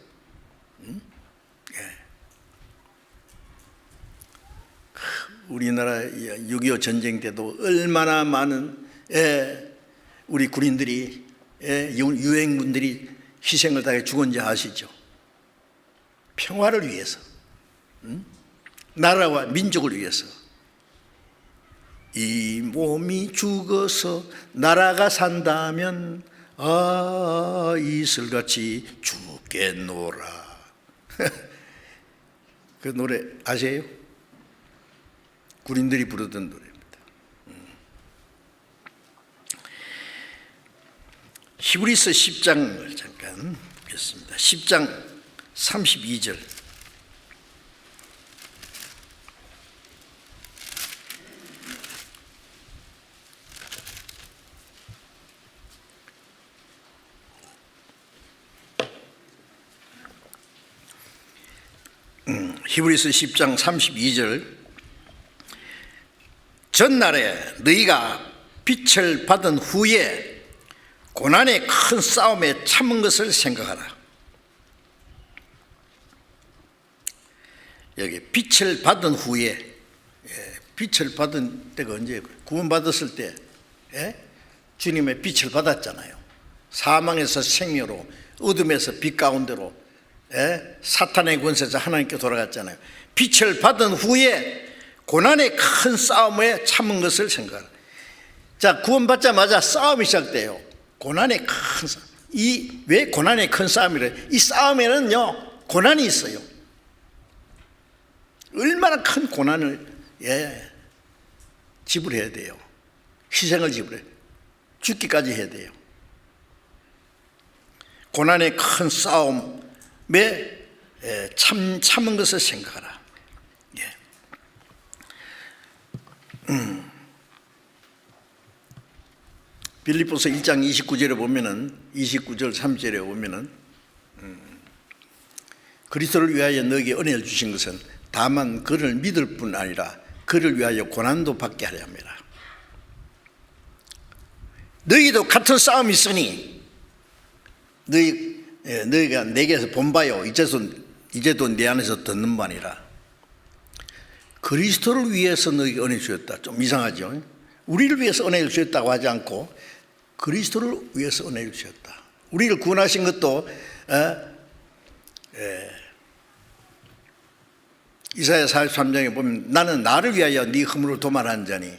우리나라 6.25 전쟁 때도 얼마나 많은 우리 군인들이 유엔군들이 희생을 당해 죽은지 아시죠? 평화를 위해서, 나라와 민족을 위해서. 이 몸이 죽어서 나라가 산다면 이슬같이 죽겠노라. 그 노래 아세요? 군인들이 부르던 노래입니다. 히브리서 10장을 잠깐 보겠습니다. 10장 32절. 히브리서 10장 32절. 전날에 너희가 빛을 받은 후에 고난의 큰 싸움에 참은 것을 생각하라. 여기 빛을 받은 후에, 빛을 받은 때가 언제예요? 구원받았을 때 주님의 빛을 받았잖아요. 사망에서 생명으로, 어둠에서 빛 가운데로, 사탄의 권세에서 하나님께 돌아갔잖아요. 빛을 받은 후에 고난의 큰 싸움에 참은 것을 생각하라. 자, 구원받자마자 싸움이 시작돼요. 고난의 큰 싸움. 왜 고난의 큰 싸움이래? 이 싸움에는요, 고난이 있어요. 얼마나 큰 고난을 지불해야 돼요. 희생을 지불해. 죽기까지 해야 돼요. 고난의 큰 싸움에 참은 것을 생각하라. 빌립보서 1장 29절에 보면은, 29절 3절에 보면은, 그리스도를 위하여 너에게 은혜를 주신 것은 다만 그를 믿을 뿐 아니라 그를 위하여 고난도 받게 하려 합니다. 너희도 같은 싸움이 있으니 너희가 내게서 본바요 이제도 내 안에서 듣는 바니라. 그리스도를 위해서 너희에게 은혜 주셨다. 좀 이상하죠? 우리를 위해서 은혜를 주셨다고 하지 않고 그리스도를 위해서 은혜를 주셨다. 우리를 구원하신 것도 이사야 43장에 보면 나는 나를 위하여 네 허물을 도말하는 자니,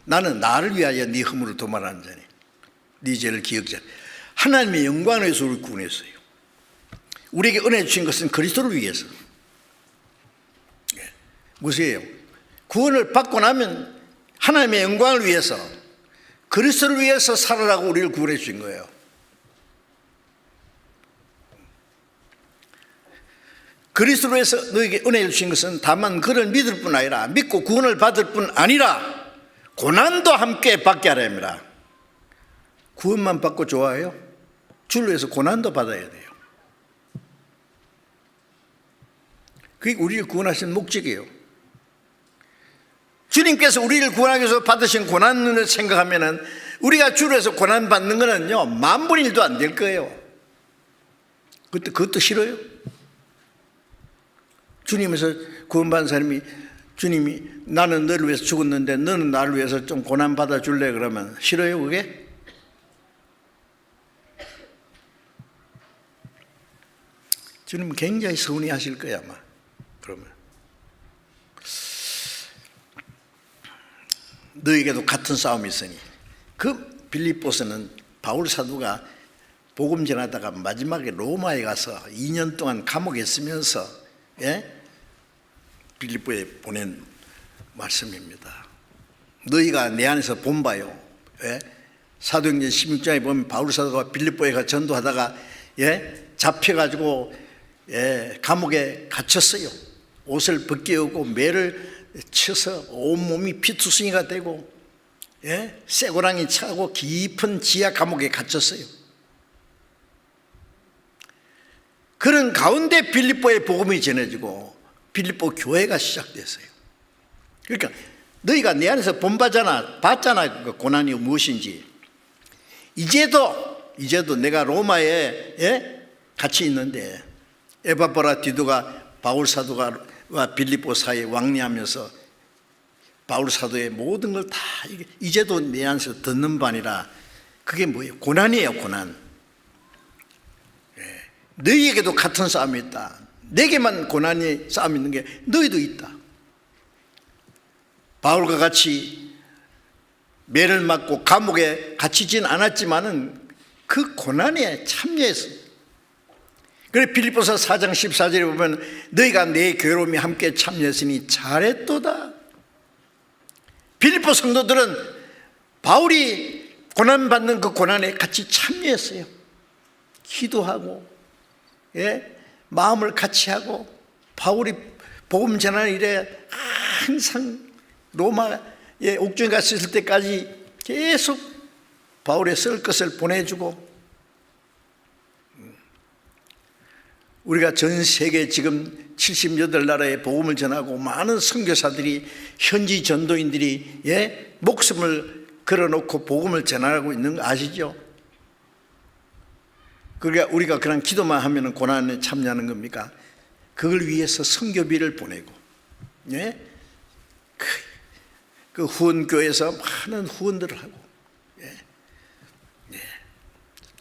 나는 나를 위하여 네 허물을 도말하는 자니, 네 죄를 기억자. 하나님의 영광을 위해서 우리를 구원했어요. 우리에게 은혜 주신 것은 그리스도를 위해서. 무엇이에요? 구원을 받고 나면 하나님의 영광을 위해서, 그리스도를 위해서 살아라고 우리를 구원해 주신 거예요. 그리스도로 해서 너에게 은혜 주신 것은 다만 그를 믿을 뿐 아니라, 믿고 구원을 받을 뿐 아니라 고난도 함께 받게 하려 합니다. 구원만 받고 좋아해요? 주를 위해서 고난도 받아야 돼요. 그게 우리를 구원하신 목적이에요. 주님께서 우리를 구원하기 위해서 받으신 고난을 생각하면은 우리가 주를 위해서 고난 받는 거는요, 만분의 1도 안 될 거예요. 그것도 싫어요? 주님에서 구원받은 사람이, 주님이 나는 너를 위해서 죽었는데 너는 나를 위해서 좀 고난 받아줄래? 그러면 싫어요, 그게? 주님은 굉장히 서운해하실 거야 아마. 그러면 너에게도 같은 싸움이 있으니. 그 빌립보서는 바울 사도가 복음 전하다가 마지막에 로마에 가서 2년 동안 감옥에 있으면서 빌립보에 보낸 말씀입니다. 너희가 내 안에서 본바요. 사도행전 16장에 보면 바울 사도가 빌립보에 가 전도하다가 잡혀가지고 감옥에 갇혔어요. 옷을 벗겨오고 매를 쳐서 온몸이 피투성이가 되고 쇠고랑이 차고 깊은 지하 감옥에 갇혔어요. 그런 가운데 빌립보의 복음이 전해지고 빌립보 교회가 시작됐어요. 그러니까 너희가 내 안에서 본받잖아, 봤잖아, 그 고난이 무엇인지. 이제도 내가 로마에 같이 있는데 에바브라 디도가 바울 사도와 빌립보 사이에 왕래하면서 바울 사도의 모든 걸 다 이제도 내 안에서 듣는 바니라. 그게 뭐예요? 고난이에요. 고난. 너희에게도 같은 싸움이 있다. 내게만 고난이 싸움이 있는 게 너희도 있다. 바울과 같이 매를 맞고 감옥에 갇히진 않았지만은 그 고난에 참여했어요. 그래 빌립보서 4장 14절에 보면 너희가 내 괴로움에 함께 참여했으니 잘했도다. 빌립보 성도들은 바울이 고난받는 그 고난에 같이 참여했어요. 기도하고 마음을 같이 하고 바울이 복음 전하는 일에 항상 로마에 옥중에 갔을 때까지 계속 바울의 쓸 것을 보내주고 우리가 전 세계 지금 78나라에 복음을 전하고 많은 선교사들이 현지 전도인들이 목숨을 걸어놓고 복음을 전하고 있는 거 아시죠? 그러니까 우리가 그냥 기도만 하면 고난에 참여하는 겁니까? 그걸 위해서 선교비를 보내고 그 후원교회에서 많은 후원들을 하고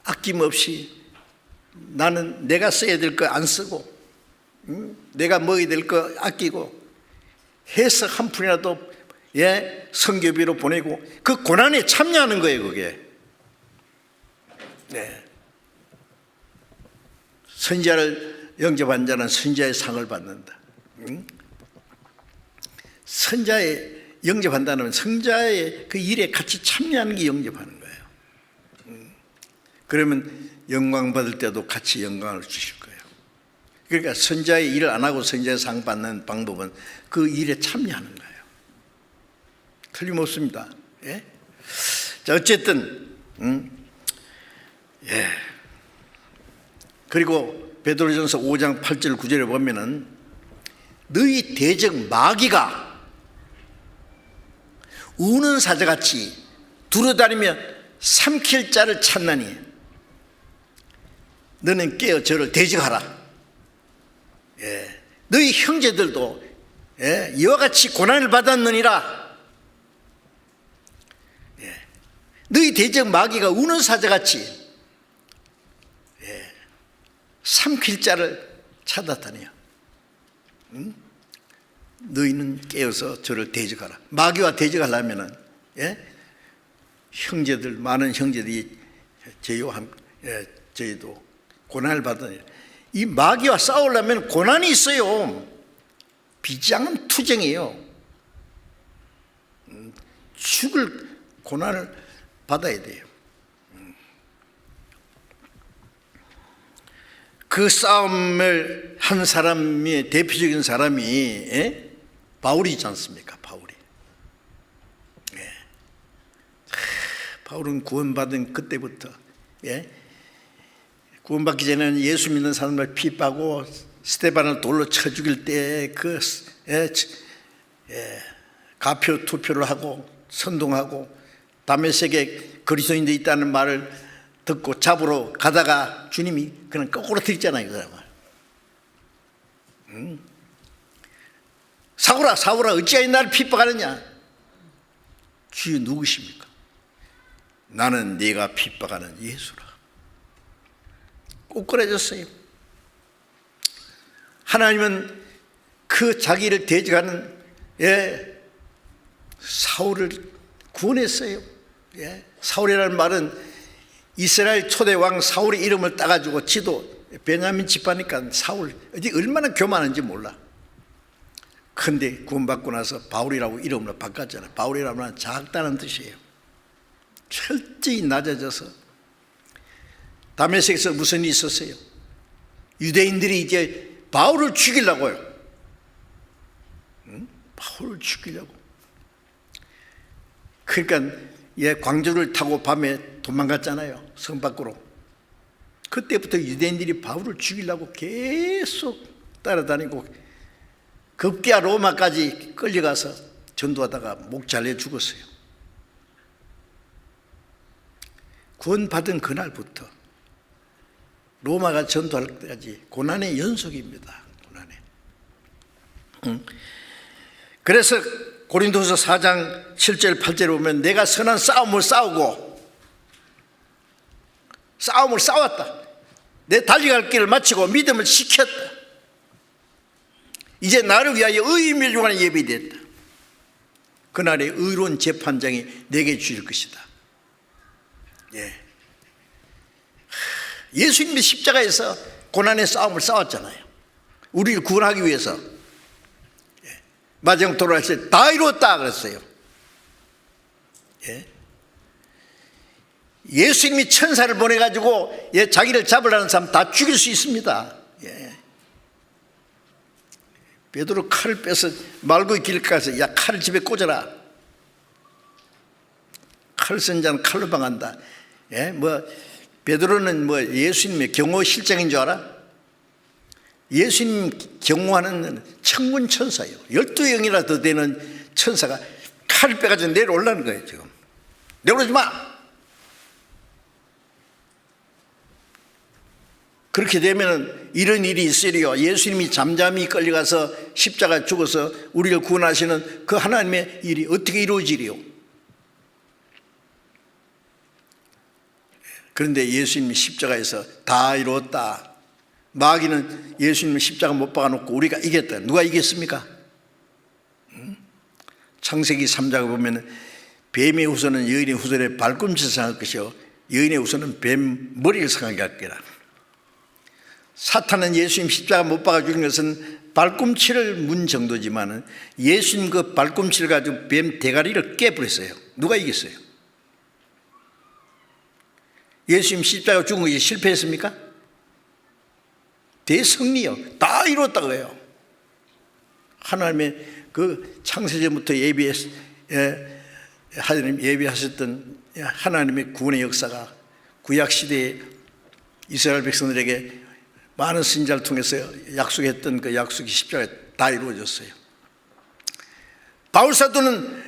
아낌없이 나는 내가 써야 될 거 안 쓰고 내가 먹어야 될 거 아끼고 해석 한 푼이라도 선교비로 보내고 그 고난에 참여하는 거예요. 그게 선지자를 영접한 자는 선지자의 상을 받는다. 선지자의 영접한다는 선지자의 그 일에 같이 참여하는 게 영접하는 거예요. 그러면 영광 받을 때도 같이 영광을 주실 거예요. 그러니까 선지자의 일을 안 하고 선지자의 상 받는 방법은 그 일에 참여하는 거예요. 틀림없습니다. 자, 어쨌든 그리고 베드로전서 5장 8절 9절에 보면은 너희 대적 마귀가 우는 사자같이 두루다니며 삼킬 자를 찾나니 너는 깨어 저를 대적하라. 너희 형제들도 이와 같이 고난을 받았느니라. 너희 대적 마귀가 우는 사자같이 삼킬 자를 찾았다니요. 너희는 깨어서 저를 대적하라. 마귀와 대적하려면은 형제들 많은 형제들이 저희와 함께 저희도 고난을 받으니 이 마귀와 싸우려면 고난이 있어요. 비장한 투쟁이에요. 죽을 고난을 받아야 돼요. 그 싸움을 한 사람이 대표적인 사람이 바울이지 않습니까? 바울은 구원받은 그때부터 구원받기 전에는 예수 믿는 사람을 핍박하고 스데반을 돌로 쳐 죽일 때 그 가표 투표를 하고 선동하고 다메섹에 그리스도인도 있다는 말을 듣고 잡으러 가다가 주님이 그냥 거꾸로 드렸잖아요. 그 사람을. 사울아 어찌하여 나를 핍박하느냐? 주여 누구십니까? 나는 네가 핍박하는 예수라. 꼬꾸라졌어요. 하나님은 그 자기를 대적하는 사울을 구원했어요. 사울이라는 말은 이스라엘 초대 왕 사울의 이름을 따가지고 지도 베냐민 집하니까 사울 어디 얼마나 교만한지 몰라. 근데 구원받고 나서 바울이라고 이름을 바꿨잖아요. 바울이라는 말은 작다는 뜻이에요. 철저히 낮아져서 다메섹에서 무슨 일이 있었어요? 유대인들이 이제 바울을 죽이려고요. 바울을 죽이려고. 그러니까 광주를 타고 밤에 도망갔잖아요. 성 밖으로. 그때부터 유대인들이 바울을 죽이려고 계속 따라다니고 급기야 로마까지 끌려가서 전도하다가 목 잘려 죽었어요. 구원받은 그날부터 로마가 전도할 때까지 고난의 연속입니다. 고난의. 그래서 고린도서 4장 7절 8절에 보면 내가 선한 싸움을 싸웠다. 내 달려갈 길을 마치고 믿음을 지켰다. 이제 나를 위하여 의의 멸류관이 예비됐다. 그날의 의로운 재판장이 내게 주실 것이다. 예수님이 십자가에서 고난의 싸움을 싸웠잖아요. 우리를 구원하기 위해서. 마지막 돌아갈 때 다 이루었다 그랬어요. 예수님이 천사를 보내가지고 자기를 잡으려는 사람 다 죽일 수 있습니다. 베드로 칼을 빼서 말고의 길 가서 야 칼을 집에 꽂아라. 칼 쓴 자는 칼로 방한다. 베드로는 예수님의 경호 실장인 줄 알아? 예수님 경호하는 천군 천사예요. 12영이나 더 되는 천사가 칼을 빼가지고 내려오려는 거예요. 지금 내려오지 마. 그렇게 되면 이런 일이 있으리요. 예수님이 잠잠히 끌려가서 십자가 죽어서 우리를 구원하시는 그 하나님의 일이 어떻게 이루어지리요? 그런데 예수님이 십자가에서 다 이루었다. 마귀는 예수님을 십자가 못 박아놓고 우리가 이겼다. 누가 이겼습니까? 창세기 3장을 보면 뱀의 후손은 여인의 후손의 발꿈치를 상할 것이요 여인의 후손은 뱀 머리를 상하게 할 거라. 사탄은 예수님 십자가 못 박아 죽인 것은 발꿈치를 문 정도지만 예수님 그 발꿈치를 가지고 뱀 대가리를 깨버렸어요. 누가 이겼어요? 예수님 십자가 죽은 것이 실패했습니까? 대승리요. 다 이뤘다고 해요. 하나님의 그 창세전부터 하나님 예비하셨던 하나님의 구원의 역사가 구약시대에 이스라엘 백성들에게 많은 선지자를 통해서 약속했던 그 약속이 십자가에 다 이루어졌어요. 바울사도는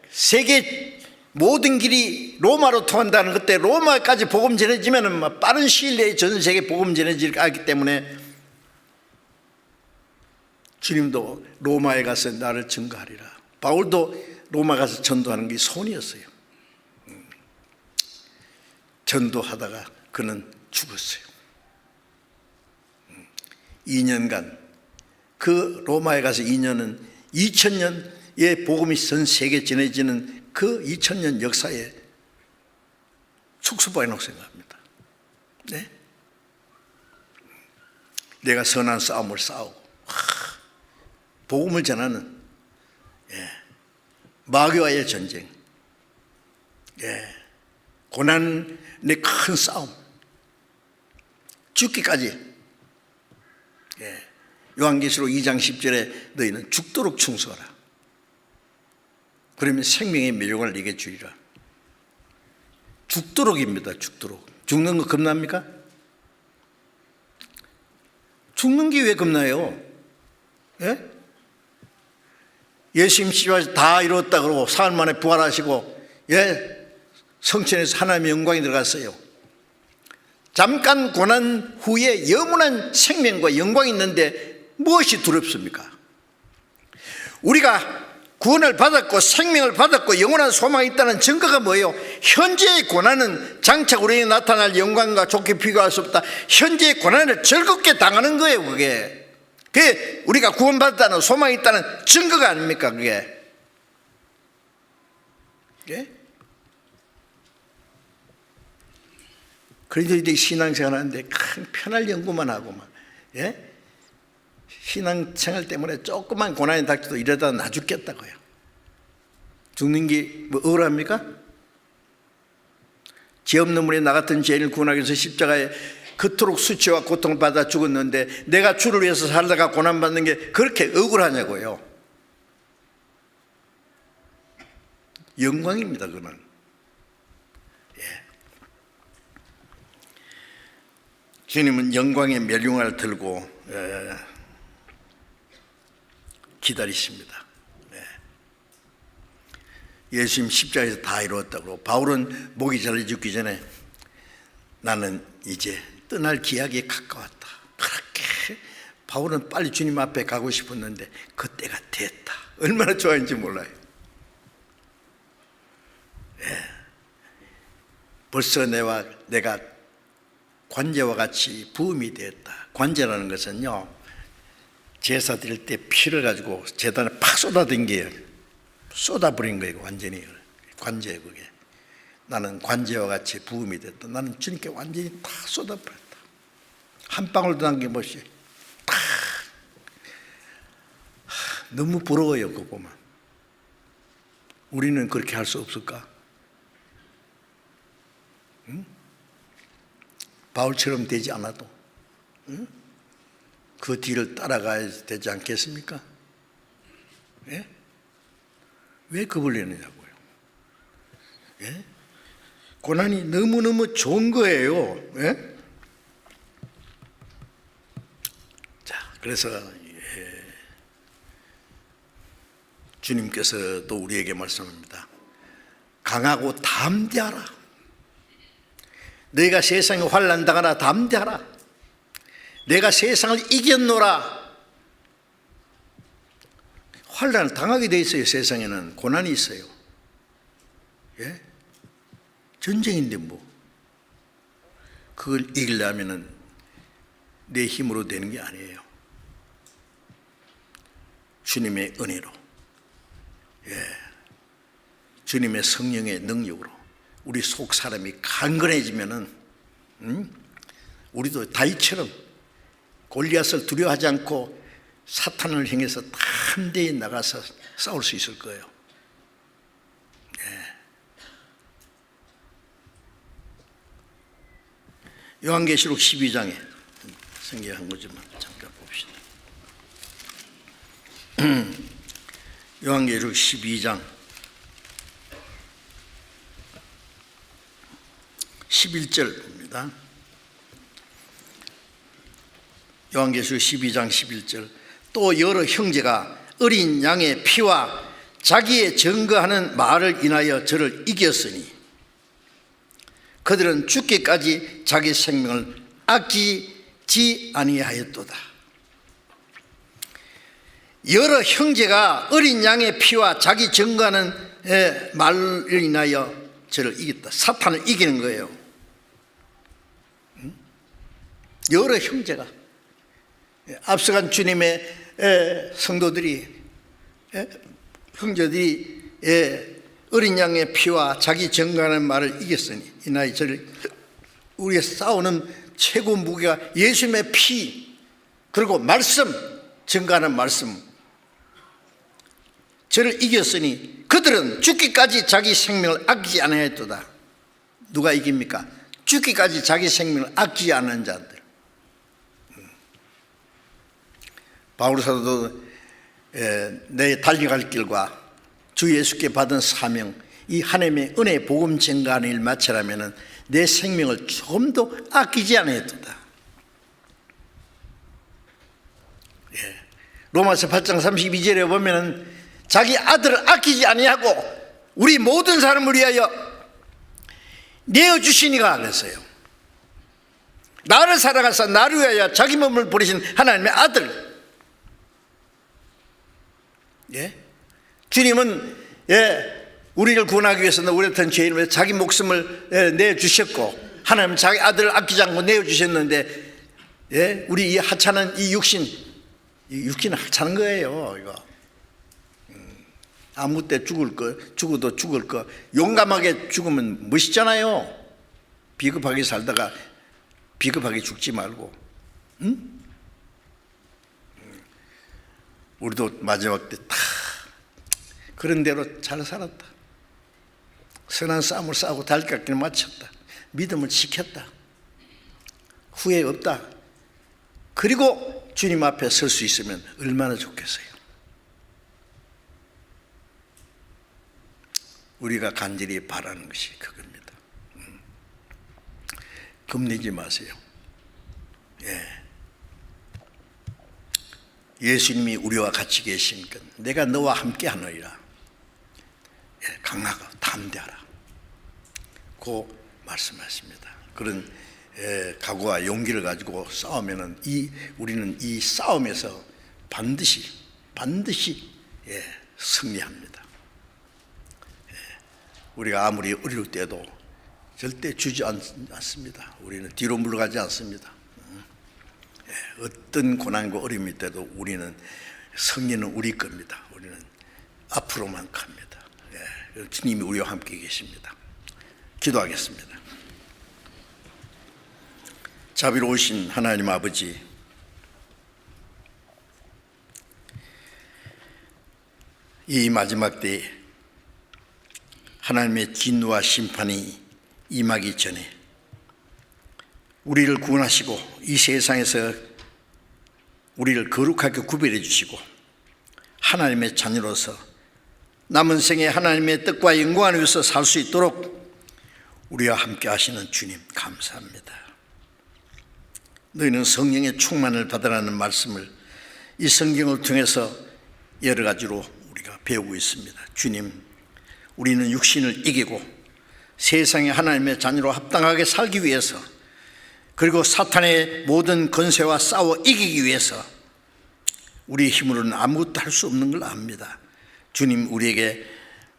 세계 모든 길이 로마로 통한다는 그때 로마까지 복음 전해지면 빠른 시일 내에 전 세계 복음 전해질 알기 때문에 주님도 로마에 가서 나를 증거하리라. 바울도 로마 가서 전도하는 게 소원이었어요. 전도하다가 그는 죽었어요. 2년간 그 로마에 가서 2년은 2000년의 복음이 전 세계에 전해지는 그 2000년 역사에 축소바이라고 생각합니다. 네? 내가 선한 싸움을 싸우고 복음을 전하는 마귀와의 전쟁, 고난의 큰 싸움, 죽기까지. 요한계시록 2장 10절에 너희는 죽도록 충성하라. 그러면 생명의 멸류관을 네게 주리라. 죽도록입니다. 죽도록. 죽는 거 겁납니까? 죽는 게 왜 겁나요? 예수님 십자가에서 다 이뤘다 그러고 사흘 만에 부활하시고 성천에서 하나님의 영광이 들어갔어요. 잠깐 고난 후에 영원한 생명과 영광이 있는데 무엇이 두렵습니까? 우리가 구원을 받았고 생명을 받았고 영원한 소망이 있다는 증거가 뭐예요? 현재의 고난은 장차 우리에게 나타날 영광과 좋게 비교할 수 없다. 현재의 고난을 즐겁게 당하는 거예요. 그게 우리가 구원받았다는 소망이 있다는 증거가 아닙니까? 그게 그래도 이제 신앙생활 하는데 큰 편할 연구만 하고 막 신앙생활 때문에 조그만 고난이 닥쳐도 이러다 나 죽겠다고요. 죽는 게 뭐 억울합니까? 죄 없는 분이 나 같은 죄인을 구원하기 위해서 십자가에 그토록 수치와 고통을 받아 죽었는데 내가 주를 위해서 살다가 고난받는 게 그렇게 억울하냐고요. 영광입니다. 그건 주님은 영광의 멸류관을 들고 기다리십니다. 예수님 십자가에서 다 이루었다고. 바울은 목이 잘려 죽기 전에 나는 이제 떠날 기약에 가까웠다. 그렇게 바울은 빨리 주님 앞에 가고 싶었는데 그때가 됐다. 얼마나 좋아했는지 몰라요. 벌써 내가 관제와 같이 부음이 되었다. 관제라는 것은요, 제사 드릴 때 피를 가지고 제단에 팍 쏟아댕겨요. 쏟아버린 거예요. 완전히 관제예요. 그게 나는 관제와 같이 부음이 됐다. 나는 주님께 완전히 다 쏟아버렸다. 한 방울도 남김없이 다. 너무 부러워요. 그거 보면. 우리는 그렇게 할 수 없을까? 응? 바울처럼 되지 않아도, 응? 그 뒤를 따라가야 되지 않겠습니까? 예? 왜 겁을 내느냐고요. 예? 고난이 너무너무 좋은 거예요. 예? 자, 그래서 주님께서도 우리에게 말씀합니다. 강하고 담대하라. 너희가 세상에 환난 당하나 담대하라. 내가 세상을 이겼노라. 환난을 당하게 돼 있어요. 세상에는 고난이 있어요. 예? 전쟁인데 뭐 그걸 이기려면은 내 힘으로 되는 게 아니에요. 주님의 은혜로, 주님의 성령의 능력으로 우리 속 사람이 강건해지면은, 우리도 다윗처럼 골리앗을 두려워하지 않고 사탄을 향해서 담대히 나가서 싸울 수 있을 거예요. 요한계시록 12장에 성경 한 구절만 잠깐 봅시다. 요한계시록 12장 11절 봅니다. 요한계시록 12장 11절. 또 여러 형제가 어린 양의 피와 자기의 증거하는 말을 인하여 저를 이겼으니 그들은 죽기까지 자기 생명을 아끼지 아니하였도다. 여러 형제가 어린 양의 피와 자기 증거하는 말을 인하여 저를 이겼다. 사탄을 이기는 거예요. 여러 형제가, 앞서간 주님의 성도들이, 형제들이 어린 양의 피와 자기 증거하는 말을 이겼으니 이나이 저를, 우리가 싸우는 최고 무기가 예수님의 피, 그리고 말씀, 증거하는 말씀. 저를 이겼으니 그들은 죽기까지 자기 생명을 아끼지 않았도다. 누가 이깁니까? 죽기까지 자기 생명을 아끼지 않는 자들. 바울 사도도 내 달려갈 길과 주 예수께 받은 사명, 이 하나님의 은혜 복음 증거하는 일 마치라면은 내 생명을 조금도 아끼지 않았도다. 로마서 8장 32절에 보면은 자기 아들을 아끼지 아니하고 우리 모든 사람을 위하여 내어주시니가 그랬어요. 나를 사랑하사 나를 위하여 자기 몸을 버리신 하나님의 아들. 주님은 우리를 구원하기 위해서는 우리 같은 죄인을 위해서 자기 목숨을 내주셨고, 하나님은 자기 아들을 아끼지 않고 내어주셨는데, 우리 이 하찮은 이 육신은 하찮은 거예요. 이거 아무 때 죽어도 죽을 거, 용감하게 죽으면 멋있잖아요. 비겁하게 살다가 비겁하게 죽지 말고, 응? 우리도 마지막 때 다 그런 대로 잘 살았다. 선한 싸움을 싸우고 달갑기를 마쳤다. 믿음을 지켰다. 후회 없다. 그리고 주님 앞에 설 수 있으면 얼마나 좋겠어요. 우리가 간절히 바라는 것이 그겁니다. 겁내지 마세요. 예수님이 우리와 같이 계시니까 내가 너와 함께 하느니라. 강하고 담대하라. 고 말씀하십니다. 그런 각오와 용기를 가지고 싸우면은 우리는 이 싸움에서 반드시 승리합니다. 우리가 아무리 어려울 때도 절대 주지 않습니다. 우리는 뒤로 물러가지 않습니다. 어떤 고난과 어려움이 때도 우리는 승리는 우리 겁니다. 우리는 앞으로만 갑니다. 주님이 우리와 함께 계십니다. 기도하겠습니다. 자비로우신 하나님 아버지, 이 마지막 때에 하나님의 진노와 심판이 임하기 전에 우리를 구원하시고 이 세상에서 우리를 거룩하게 구별해 주시고 하나님의 자녀로서 남은 생에 하나님의 뜻과 영광을 위해서 살 수 있도록 우리와 함께 하시는 주님 감사합니다. 너희는 성령의 충만을 받으라는 말씀을 이 성경을 통해서 여러 가지로 우리가 배우고 있습니다. 주님, 우리는 육신을 이기고 세상에 하나님의 자녀로 합당하게 살기 위해서, 그리고 사탄의 모든 권세와 싸워 이기기 위해서 우리 힘으로는 아무것도 할 수 없는 걸 압니다. 주님, 우리에게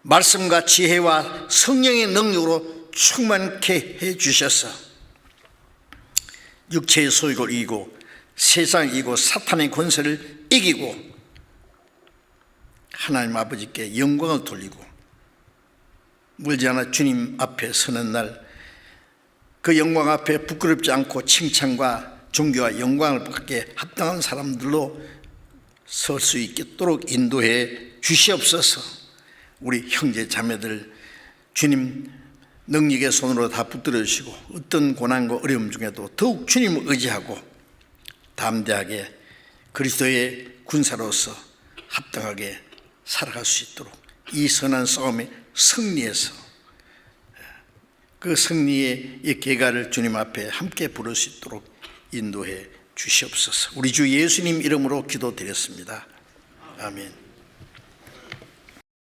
말씀과 지혜와 성령의 능력으로 충만케 해 주셔서 육체의 소욕을 이기고 세상을 이기고 사탄의 권세를 이기고 하나님 아버지께 영광을 돌리고 멀지 않아 주님 앞에 서는 날 그 영광 앞에 부끄럽지 않고 칭찬과 존귀와 영광을 받게 합당한 사람들로 설 수 있도록 인도해 주시옵소서. 우리 형제 자매들 주님 능력의 손으로 다 붙들어 주시고 어떤 고난과 어려움 중에도 더욱 주님을 의지하고 담대하게 그리스도의 군사로서 합당하게 살아갈 수 있도록 이 선한 싸움에 승리해서 그 승리의 이 계가를 주님 앞에 함께 부를 수 있도록 인도해 주시옵소서. 우리 주 예수님 이름으로 기도드렸습니다. 아멘.